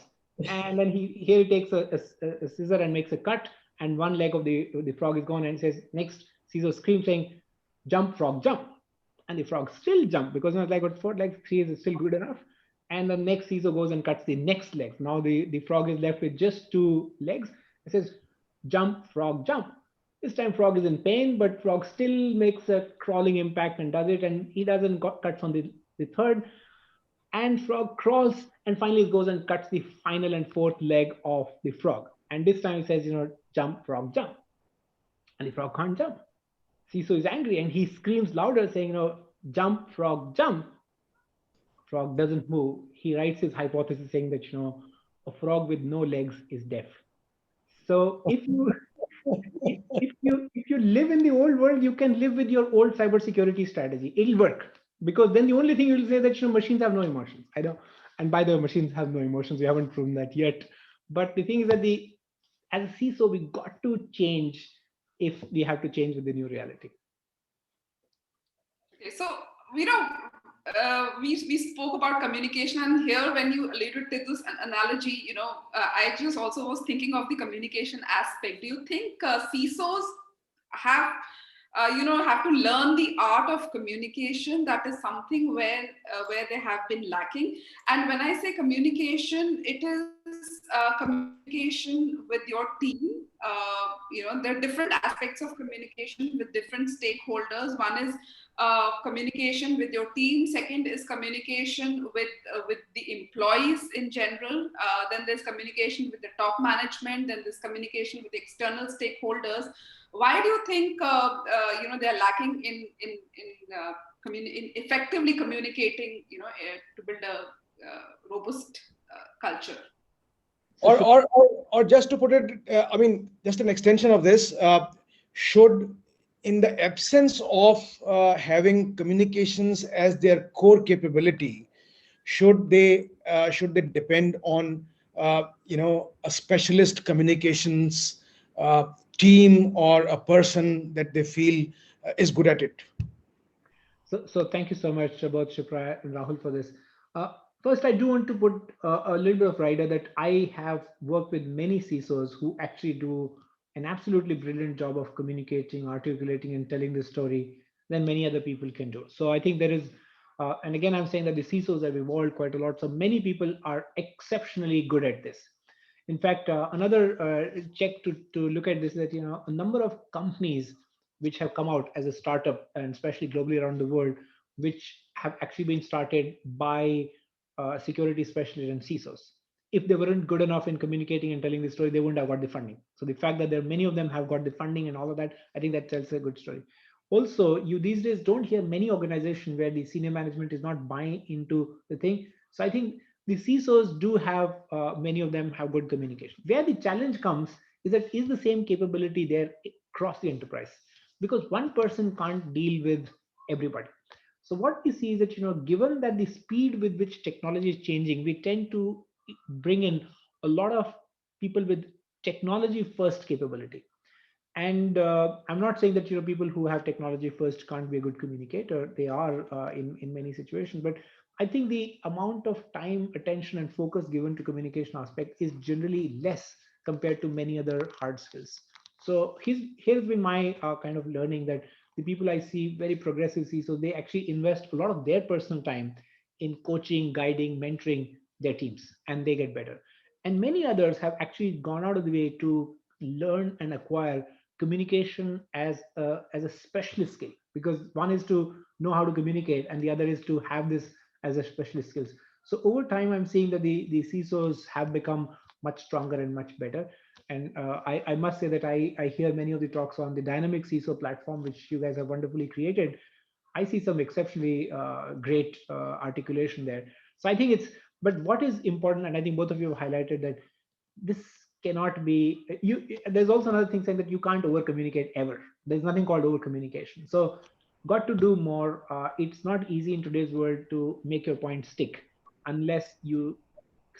And then he takes a scissor and makes a cut, and one leg of the frog is gone, and says, next, CISO screams saying, jump, frog, jump. And the frog still jump, because it's like, what 4 legs, 3 is still good enough. And the next CISO goes and cuts the next leg. Now the frog is left with just 2 legs. It says, jump, frog, jump. This time frog is in pain, but frog still makes a crawling impact and does it, and he doesn't cuts on the third. And frog crawls and finally goes and cuts the final and 4th leg of the frog. And this time he says, jump, frog, jump. And the frog can't jump. CISO is angry and he screams louder, saying, jump, frog, jump. Frog doesn't move. He writes his hypothesis saying that, a frog with no legs is deaf. So if you live in the old world, you can live with your old cybersecurity strategy. It'll work, because then the only thing you'll say that machines have no emotions. I don't, and by the way, machines have no emotions. We haven't proven that yet. But the thing is that as a CISO, we got to change if we have to change with the new reality. Okay, so we spoke about communication, and here when you alluded to this analogy, I just also was thinking of the communication aspect. Do you think CISOs have have to learn the art of communication? That is something where they have been lacking. And when I say communication, it is communication with your team. There are different aspects of communication with different stakeholders. One is communication with your team. Second is communication with the employees in general. Then there's communication with the top management. Then there's communication with external stakeholders. Why do you think they're lacking in effectively communicating? To build a robust culture. Or just to put it, just an extension of this, should in the absence of having communications as their core capability, should they depend on a specialist communications team or a person that they feel is good at it? So thank you so much both Shipra and Rahul for this. Uh, First, I do want to put a little bit of rider that I have worked with many CISOs who actually do an absolutely brilliant job of communicating, articulating, and telling the story than many other people can do. So I think there is, and again, I'm saying that the CISOs have evolved quite a lot. So many people are exceptionally good at this. In fact, another check to look at this is that a number of companies which have come out as a startup, and especially globally around the world, which have actually been started by security specialists and CISOs. If they weren't good enough in communicating and telling the story, they wouldn't have got the funding. So the fact that there many of them have got the funding and all of that, I think that tells a good story. Also, you these days don't hear many organizations where the senior management is not buying into the thing. So I think the CISOs do have many of them have good communication. Where the challenge comes is that is the same capability there across the enterprise, because one person can't deal with everybody. So what we see is that given that the speed with which technology is changing, we tend to bring in a lot of people with technology first capability. And I'm not saying that people who have technology first can't be a good communicator. They are in many situations, but I think the amount of time, attention, and focus given to communication aspect is generally less compared to many other hard skills. So here's been my kind of learning that the people I see very progressive see, so they actually invest a lot of their personal time in coaching, guiding, mentoring their teams, and they get better. And many others have actually gone out of the way to learn and acquire communication as a specialist skill, because one is to know how to communicate and the other is to have this as a specialist skills. So over time I'm seeing that the CISOs have become much stronger and much better. And I must say that I hear many of the talks on the dynamic CISO platform, which you guys have wonderfully created. I see some exceptionally great articulation there. So I think it's, but what is important, and I think both of you have highlighted that this cannot be you. There's also another thing saying that you can't over communicate ever. There's nothing called over communication. So got to do more. It's not easy in today's world to make your point stick unless you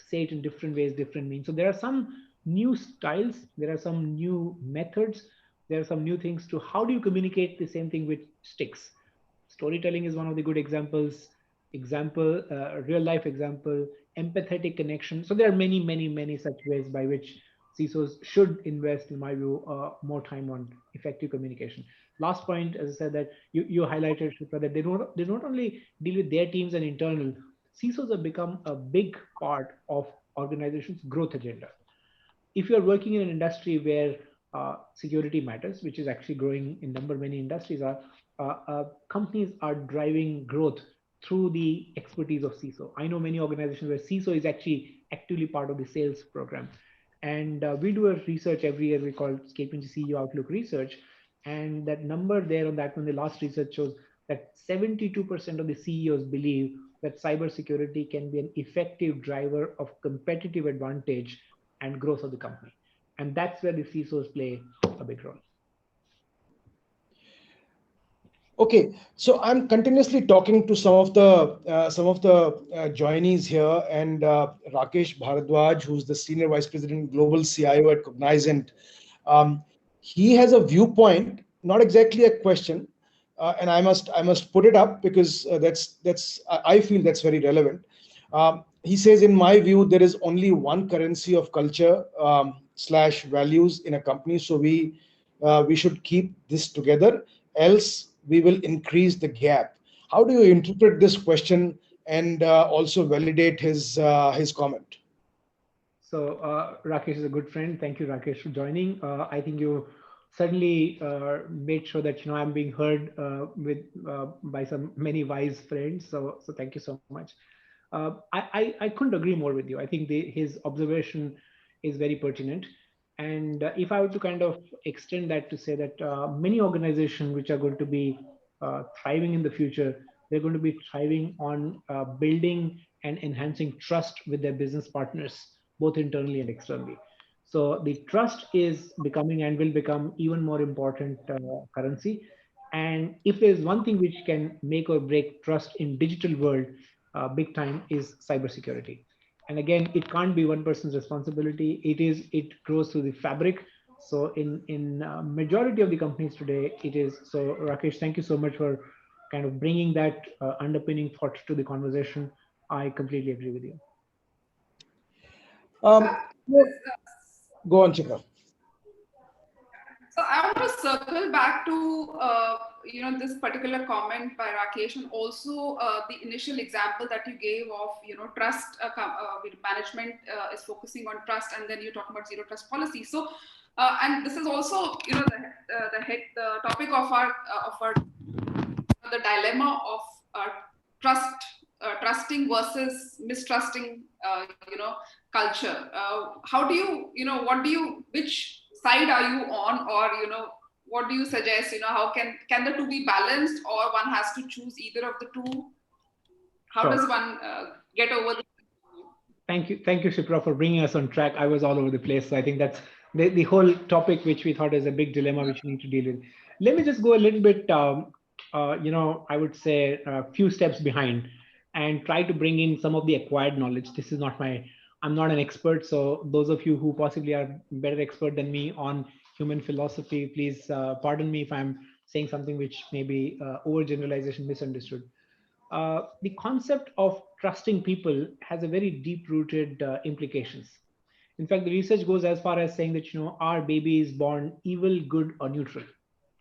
say it in different ways, different means. So there are some new styles, there are some new methods, there are some new things to how do you communicate the same thing which sticks. Storytelling is one of the good examples. Real life example, empathetic connection. So there are many such ways by which CISOs should invest, in my view, more time on effective communication. Last point, as I said, that you highlighted, Shipra, that they not only deal with their teams and internal. CISOs have become a big part of organizations' growth agenda. If you're working in an industry where security matters, which is actually growing in number, many industries are, companies are driving growth through the expertise of CISO. I know many organizations where CISO is actually actively part of the sales program. And we do a research every year, we call it KPMG CEO Outlook Research. And that number there on that one, the last research shows that 72% of the CEOs believe that cybersecurity can be an effective driver of competitive advantage and growth of the company. And that's where the CISOs play a big role. Okay, so I'm continuously talking to some of the joinees here, and Rakesh Bharadwaj, who's the senior vice president global CIO at Cognizant, um, he has a viewpoint, not exactly a question, and I must put it up because I feel that's very relevant. He says, in my view, there is only one currency of culture slash values in a company, so we should keep this together, else we will increase the gap. How do you interpret this question and also validate his comment? So Rakesh is a good friend. Thank you, Rakesh, for joining. I think you certainly made sure that I'm being heard with by some many wise friends. So thank you so much. I couldn't agree more with you. I think his observation is very pertinent. And if I were to kind of extend that to say that many organizations which are going to be thriving in the future, they're going to be thriving on building and enhancing trust with their business partners, both internally and externally. So the trust is becoming and will become even more important currency. And if there's one thing which can make or break trust in digital world big time is cybersecurity. And again, it can't be one person's responsibility. It grows through the fabric. So in majority of the companies today, it is. So Rakesh, thank you so much for kind of bringing that underpinning thought to the conversation. I completely agree with you. Um, Go on, Shipra. So I want to circle back to this particular comment by Rakesh, and also the initial example that you gave of trust management is focusing on trust, and then you talk about zero trust policy. So and this is also the topic of our the dilemma of trust trusting versus mistrusting culture. How do what do which side are you on, or what do you suggest? How can the two be balanced, or one has to choose either of the two? How Sure. does one get over the Thank you, Shipra, for bringing us on track. I was all over the place, so I think that's the whole topic, which we thought is a big dilemma, which we need to deal with. Let me just go a little bit, I would say a few steps behind, and try to bring in some of the acquired knowledge. This is not I'm not an expert, so those of you who possibly are better expert than me on human philosophy, please pardon me if I'm saying something which may be overgeneralization, misunderstood. The concept of trusting people has a very deep rooted implications. In fact, the research goes as far as saying that our baby is born evil, good, or neutral.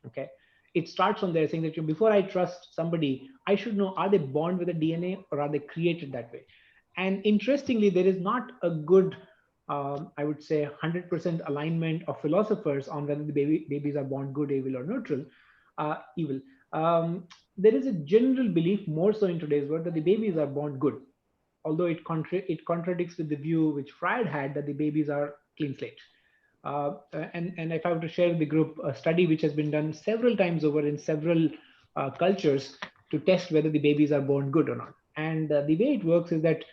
Okay, it starts from there, saying that before I trust somebody, I should know, are they born with a DNA or are they created that way? And interestingly, there is not a good I would say 100% alignment of philosophers on whether the babies are born good, evil, or neutral, evil. There is a general belief, more so in today's world, that the babies are born good, although it contradicts with the view which Freud had, that the babies are clean slate. And if I were to share with the group a study which has been done several times over in several cultures to test whether the babies are born good or not. And the way it works is that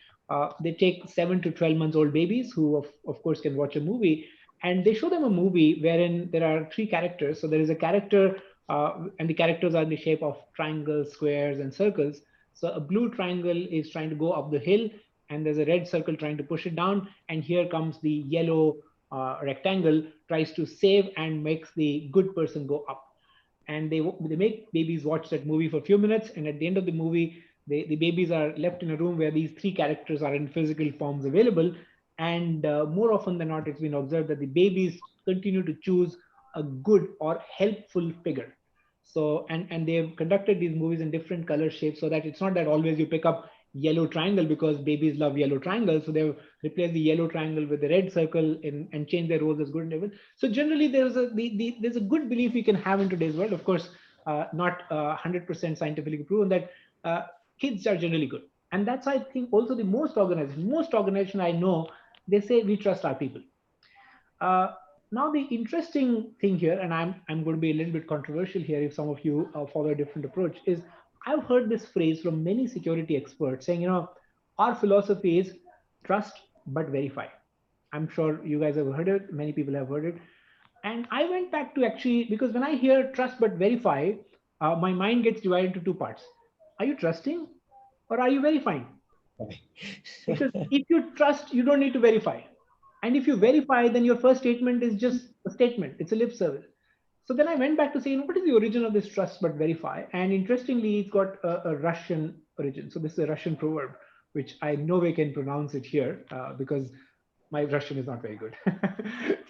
they take 7 to 12 months old babies who, of course, can watch a movie, and they show them a movie wherein there are 3 characters. So there is a character, and the characters are in the shape of triangles, squares, and circles. So a blue triangle is trying to go up the hill, and there's a red circle trying to push it down. And here comes the yellow rectangle, tries to save and makes the good person go up. And they make babies watch that movie for a few minutes, and at the end of the movie, the babies are left in a room where these 3 characters are in physical forms available. And more often than not, it's been observed that the babies continue to choose a good or helpful figure. So and they've conducted these movies in different color shapes, so that it's not that always you pick up yellow triangle because babies love yellow triangles. So they've replaced the yellow triangle with the red circle and change their roles as good and evil. So generally, there's a good belief we can have in today's world. Of course, not 100% scientifically proven that kids are generally good, and that's, I think, also the most organization I know, they say we trust our people. Uh, Now, the interesting thing here, and I'm going to be a little bit controversial here if some of you follow a different approach, is I've heard this phrase from many security experts saying, our philosophy is trust but verify. I'm sure you guys have heard it. Many people have heard it. And I went back to, actually, because when I hear trust but verify, my mind gets divided into 2 parts. Are you trusting or are you verifying? Because if you trust, you don't need to verify. And if you verify, then your first statement is just a statement, it's a lip service. So then I went back to say, what is the origin of this trust but verify? And interestingly, it's got a Russian origin. So this is a Russian proverb, which I no way can pronounce it here because my Russian is not very good.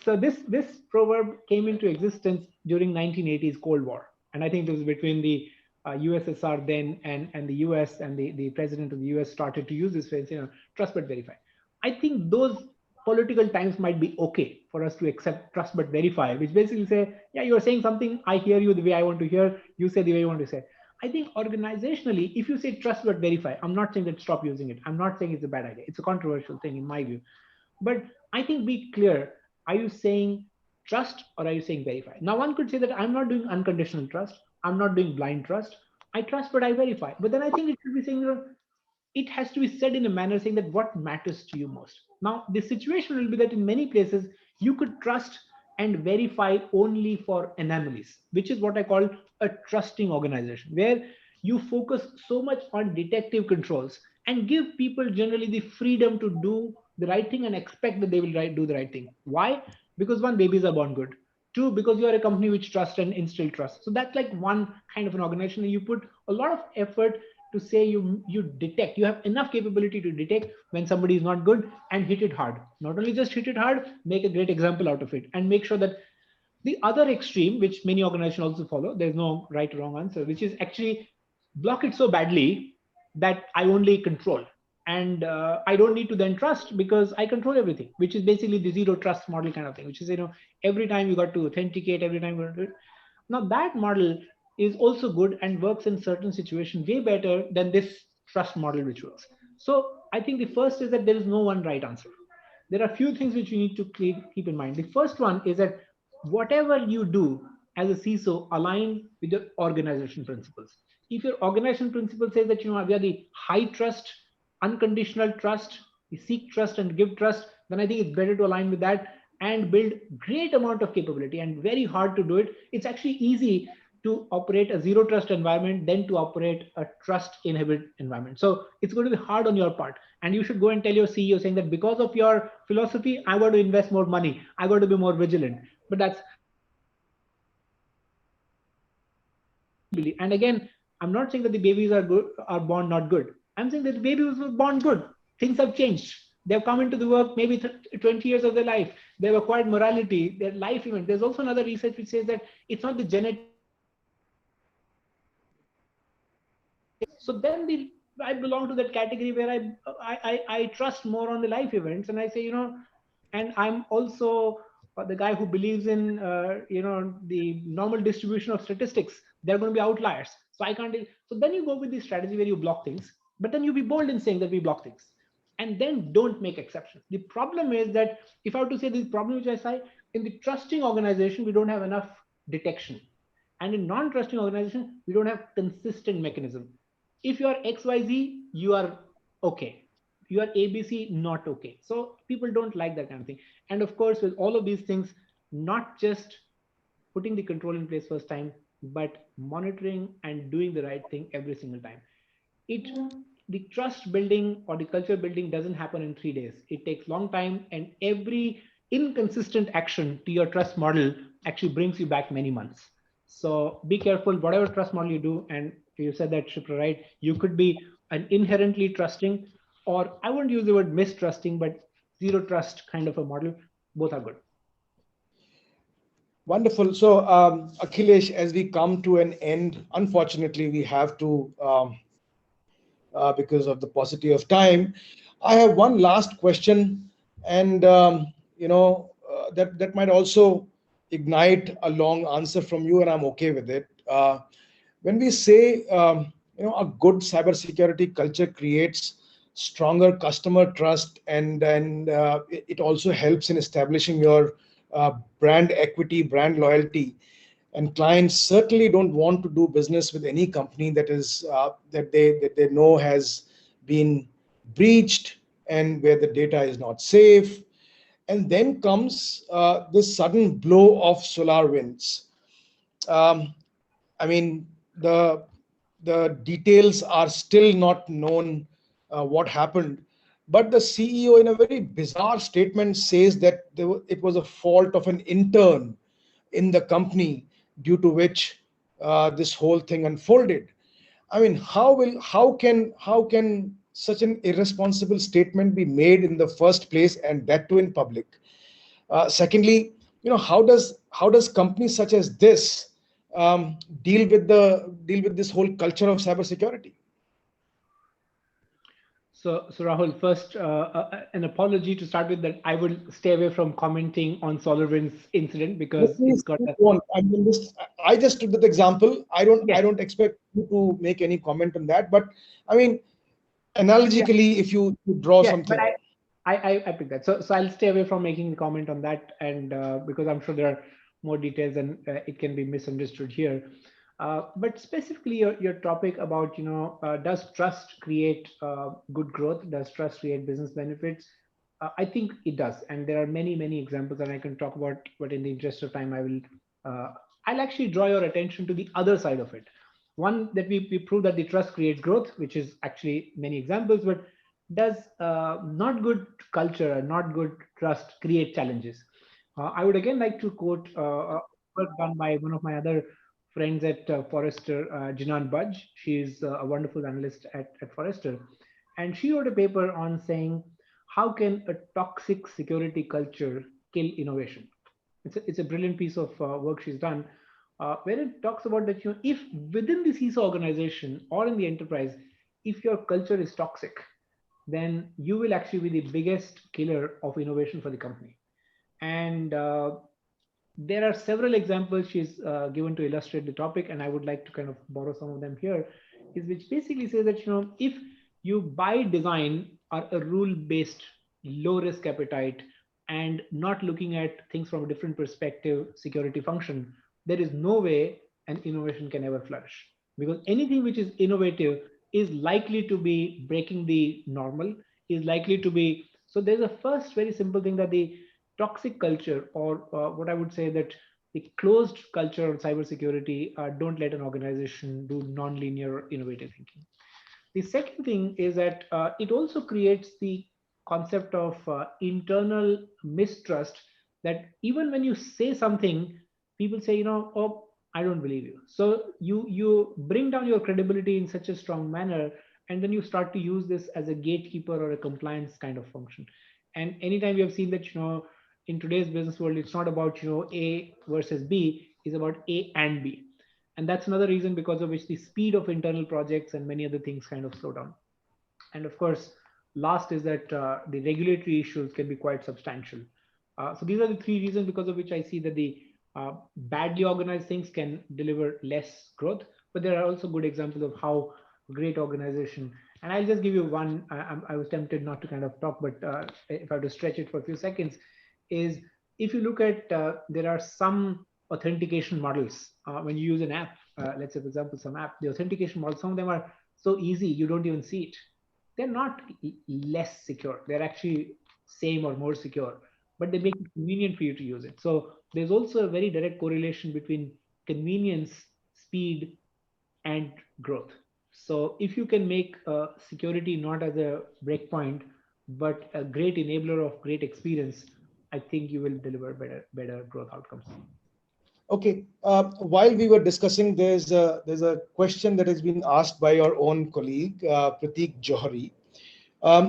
So this proverb came into existence during 1980s Cold War. And I think it was between the USSR then and the US, and the president of the US started to use this phrase, trust but verify. I think those political times might be okay for us to accept trust but verify, which basically say, yeah, you're saying something, I hear you the way I want to hear, you say the way you want to say. I think organizationally, if you say trust but verify, I'm not saying that stop using it. I'm not saying it's a bad idea. It's a controversial thing in my view. But I think be clear, are you saying trust or are you saying verify? Now, one could say that I'm not doing unconditional trust. I'm not doing blind trust. I trust, but I verify. But then I think it should be saying, it has to be said in a manner saying that what matters to you most. Now, the situation will be that in many places, You could trust and verify only for anomalies, which is what I call a trusting organization, where you focus so much on detective controls and give people generally the freedom to do the right thing and expect that they will do the right thing. Why? Because one, babies are born good. Two, because you are a company which trusts and instill trust. So that's like one kind of an organization. You put a lot of effort to say you detect, you have enough capability to detect when somebody is not good and hit it hard. Not only just hit it hard, make a great example out of it and make sure that the other extreme, which many organizations also follow, there's no right or wrong answer, which is actually block it so badly that I only control. And I don't need to then trust because I control everything, which is basically the zero trust model kind of thing, which is, every time you got to authenticate, every time you got to do it. Now that model is also good and works in certain situations way better than this trust model which works. So I think the first is that there is no one right answer. There are a few things which you need to keep in mind. The first one is that whatever you do as a CISO align with your organization principles. If your organization principle says that we are the high trust, unconditional trust, we seek trust and give trust, then I think it's better to align with that and build great amount of capability and very hard to do it. It's actually easy to operate a zero trust environment than to operate a trust inhibited environment. So it's going to be hard on your part. And you should go and tell your CEO saying that because of your philosophy, I got to invest more money. I got to be more vigilant. But that's, and again, I'm not saying that the babies are good, are born not good. I'm saying that the babies were born good. Things have changed. They've come into the work maybe 20 years of their life. They've acquired morality, their life event. There's also another research which says that it's not the genetic. So then I belong to that category where I trust more on the life events, and I say, and I'm also the guy who believes in the normal distribution of statistics. There are going to be outliers, so I can't. So then you go with the strategy where you block things, but then you be bold in saying that we block things, and then don't make exceptions. The problem is that if I were to say the problem which I say in the trusting organization, we don't have enough detection, and in non-trusting organization, we don't have consistent mechanism. If you are XYZ, you are okay. You are ABC, not okay. So people don't like that kind of thing. And of course, with all of these things, not just putting the control in place first time, but monitoring and doing the right thing every single time. The trust building or the culture building doesn't happen in 3 days. It takes long time, and every inconsistent action to your trust model actually brings you back many months. So be careful, whatever trust model you do. And you said that, Shipra, right? You could be an inherently trusting, or I wouldn't use the word mistrusting, but zero trust kind of a model. Both are good. Wonderful. So, Akhilesh, as we come to an end, unfortunately, we have to, because of the paucity of time. I have one last question, and that might also ignite a long answer from you, and I'm okay with it. When we say, a good cybersecurity culture creates stronger customer trust, and it also helps in establishing your brand equity, brand loyalty. And clients certainly don't want to do business with any company that they know has been breached and where the data is not safe. And then comes this sudden blow of solar winds. Um, I mean, the details are still not known, what happened, but the CEO, in a very bizarre statement, says that it was a fault of an intern in the company due to which this whole thing unfolded. I mean, how can such an irresponsible statement be made in the first place, and that too in public? Secondly, how does companies such as this deal with this whole culture of cybersecurity? So Rahul, first, an apology to start with that I will stay away from commenting on SolarWinds incident No, because it's please, got please a, don't. I just took that example. I don't I yes, don't expect you to make any comment on that. But I mean, yeah, analogically, if you draw yes, but something. I picked that. So I'll stay away from making the comment on that, and because I'm sure there are more details and it can be misunderstood here. But specifically, your topic about does trust create good growth? Does trust create business benefits? I think it does, and there are many examples, and I can talk about. But in the interest of time, I'll actually draw your attention to the other side of it. One that we prove that the trust creates growth, which is actually many examples, but does not good culture, not good trust create challenges? I would again like to quote work done by one of my other friends at Forrester, Jinan Budge. She is a wonderful analyst at Forrester, and she wrote a paper on saying how can a toxic security culture kill innovation. It's a brilliant piece of work she's done, where it talks about that, if within the CISO organization or in the enterprise, if your culture is toxic, then you will actually be the biggest killer of innovation for the company. And there are several examples she's given to illustrate the topic, and I would like to kind of borrow some of them here, is which basically says that, if you by design are a rule-based, low-risk appetite and not looking at things from a different perspective, security function, there is no way an innovation can ever flourish. Because anything which is innovative is likely to be breaking the normal, is likely to be. So there's a first very simple thing, that the toxic culture, or what I would say that the closed culture of cybersecurity, don't let an organization do non-linear innovative thinking. The second thing is that it also creates the concept of internal mistrust, that even when you say something, people say, oh, I don't believe you. So you bring down your credibility in such a strong manner, and then you start to use this as a gatekeeper or a compliance kind of function. And anytime we have seen that, in today's business world, it's not about, A versus B, it's about A and B. And that's another reason because of which the speed of internal projects and many other things kind of slow down. And of course, last is that the regulatory issues can be quite substantial. So these are the three reasons because of which I see that the badly organized things can deliver less growth, but there are also good examples of how great organization. And I'll just give you one. I was tempted not to kind of talk, but if I have to stretch it for a few seconds, is if you look at, there are some authentication models when you use an app, let's say for example some app, the authentication models, some of them are so easy you don't even see it. They're not less secure, they're actually same or more secure, but they make it convenient for you to use it. So there's also a very direct correlation between convenience, speed, and growth. So if you can make security not as a breakpoint but a great enabler of great experience, I think you will deliver better growth outcomes. Okay. While we were discussing, there's a question that has been asked by your own colleague, Pratik Johari.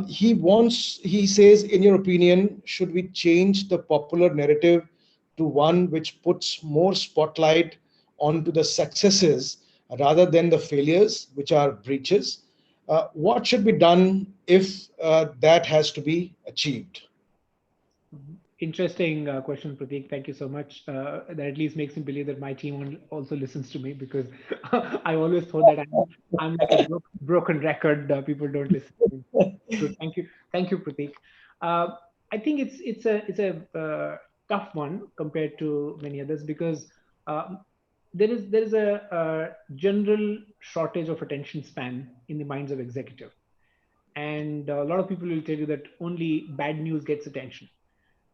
He says, in your opinion, should we change the popular narrative to one which puts more spotlight onto the successes rather than the failures, which are breaches? What should be done if that has to be achieved? Interesting question, Pratik. Thank you so much. That at least makes me believe that my team also listens to me, because I always thought that I'm like a broken record. People don't listen to me. So thank you, Pratik. I think it's a tough one compared to many others, because there is a general shortage of attention span in the minds of executive, and a lot of people will tell you that only bad news gets attention.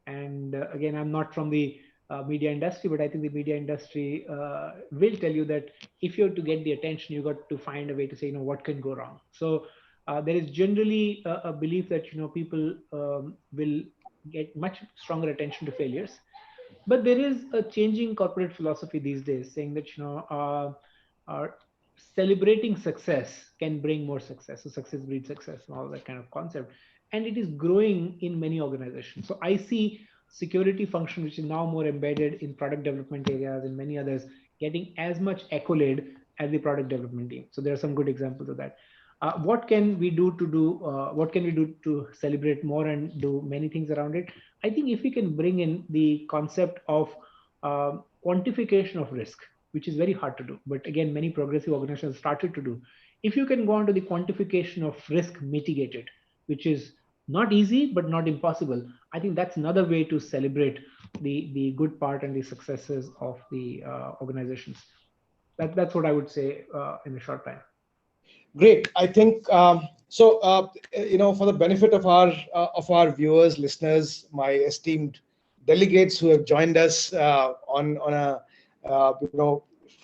And again, I'm not from the media industry, but I think the media industry will tell you that if you're to get the attention, you got to find a way to say, what can go wrong. So there is generally a belief that, people will get much stronger attention to failures. But there is a changing corporate philosophy these days saying that, celebrating success can bring more success. So success breeds success and all that kind of concept. And it is growing in many organizations. So I see security function, which is now more embedded in product development areas and many others, getting as much accolade as the product development team. So there are some good examples of that. What can we do to celebrate more and do many things around it? I think if we can bring in the concept of quantification of risk, which is very hard to do, but again, many progressive organizations started to do. If you can go on to the quantification of risk mitigated, which is not easy, but not impossible, I think that's another way to celebrate the good part and the successes of the organizations. That's what I would say in a short time. Great. I think So, for the benefit of our viewers, listeners, my esteemed delegates who have joined us on a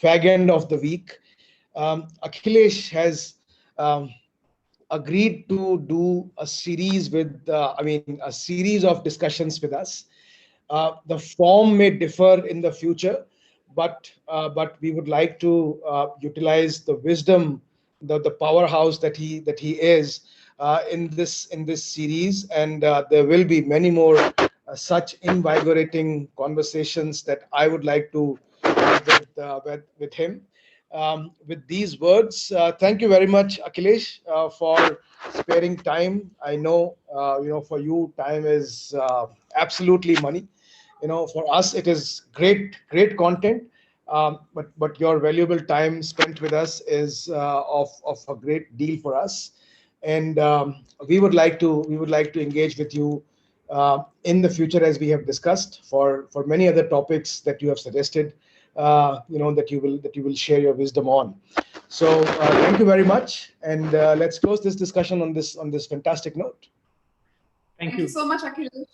fag end of the week, Akhilesh has agreed to do a series a series of discussions with us. The form may differ in the future, but we would like to utilize the wisdom, the powerhouse that he is in this series, and there will be many more such invigorating conversations that I would like to have with him. With these words, thank you very much, Akhilesh, for sparing time. I know, for you, time is absolutely money. For us, it is great content. But your valuable time spent with us is of a great deal for us, and we would like to engage with you in the future, as we have discussed, for many other topics that you have suggested, that you will share your wisdom on. So thank you very much, and let's close this discussion on this fantastic note. Thank Thank you you. so much, Akhilesh.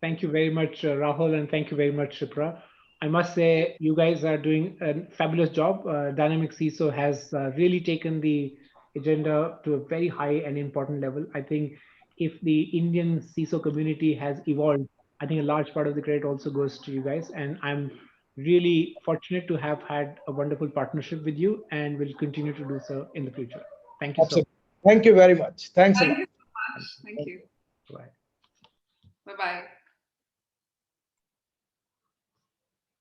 Thank you very much, Rahul, and thank you very much, Shipra. I must say, you guys are doing a fabulous job. Dynamic CISO has really taken the agenda to a very high and important level. I think if the Indian CISO community has evolved, I think a large part of the credit also goes to you guys. And I'm really fortunate to have had a wonderful partnership with you, and will continue to do so in the future. Thank you so Absolutely. Thank you very much. Thanks a Thank lot. you so much. Thank much. you. Bye. Bye bye.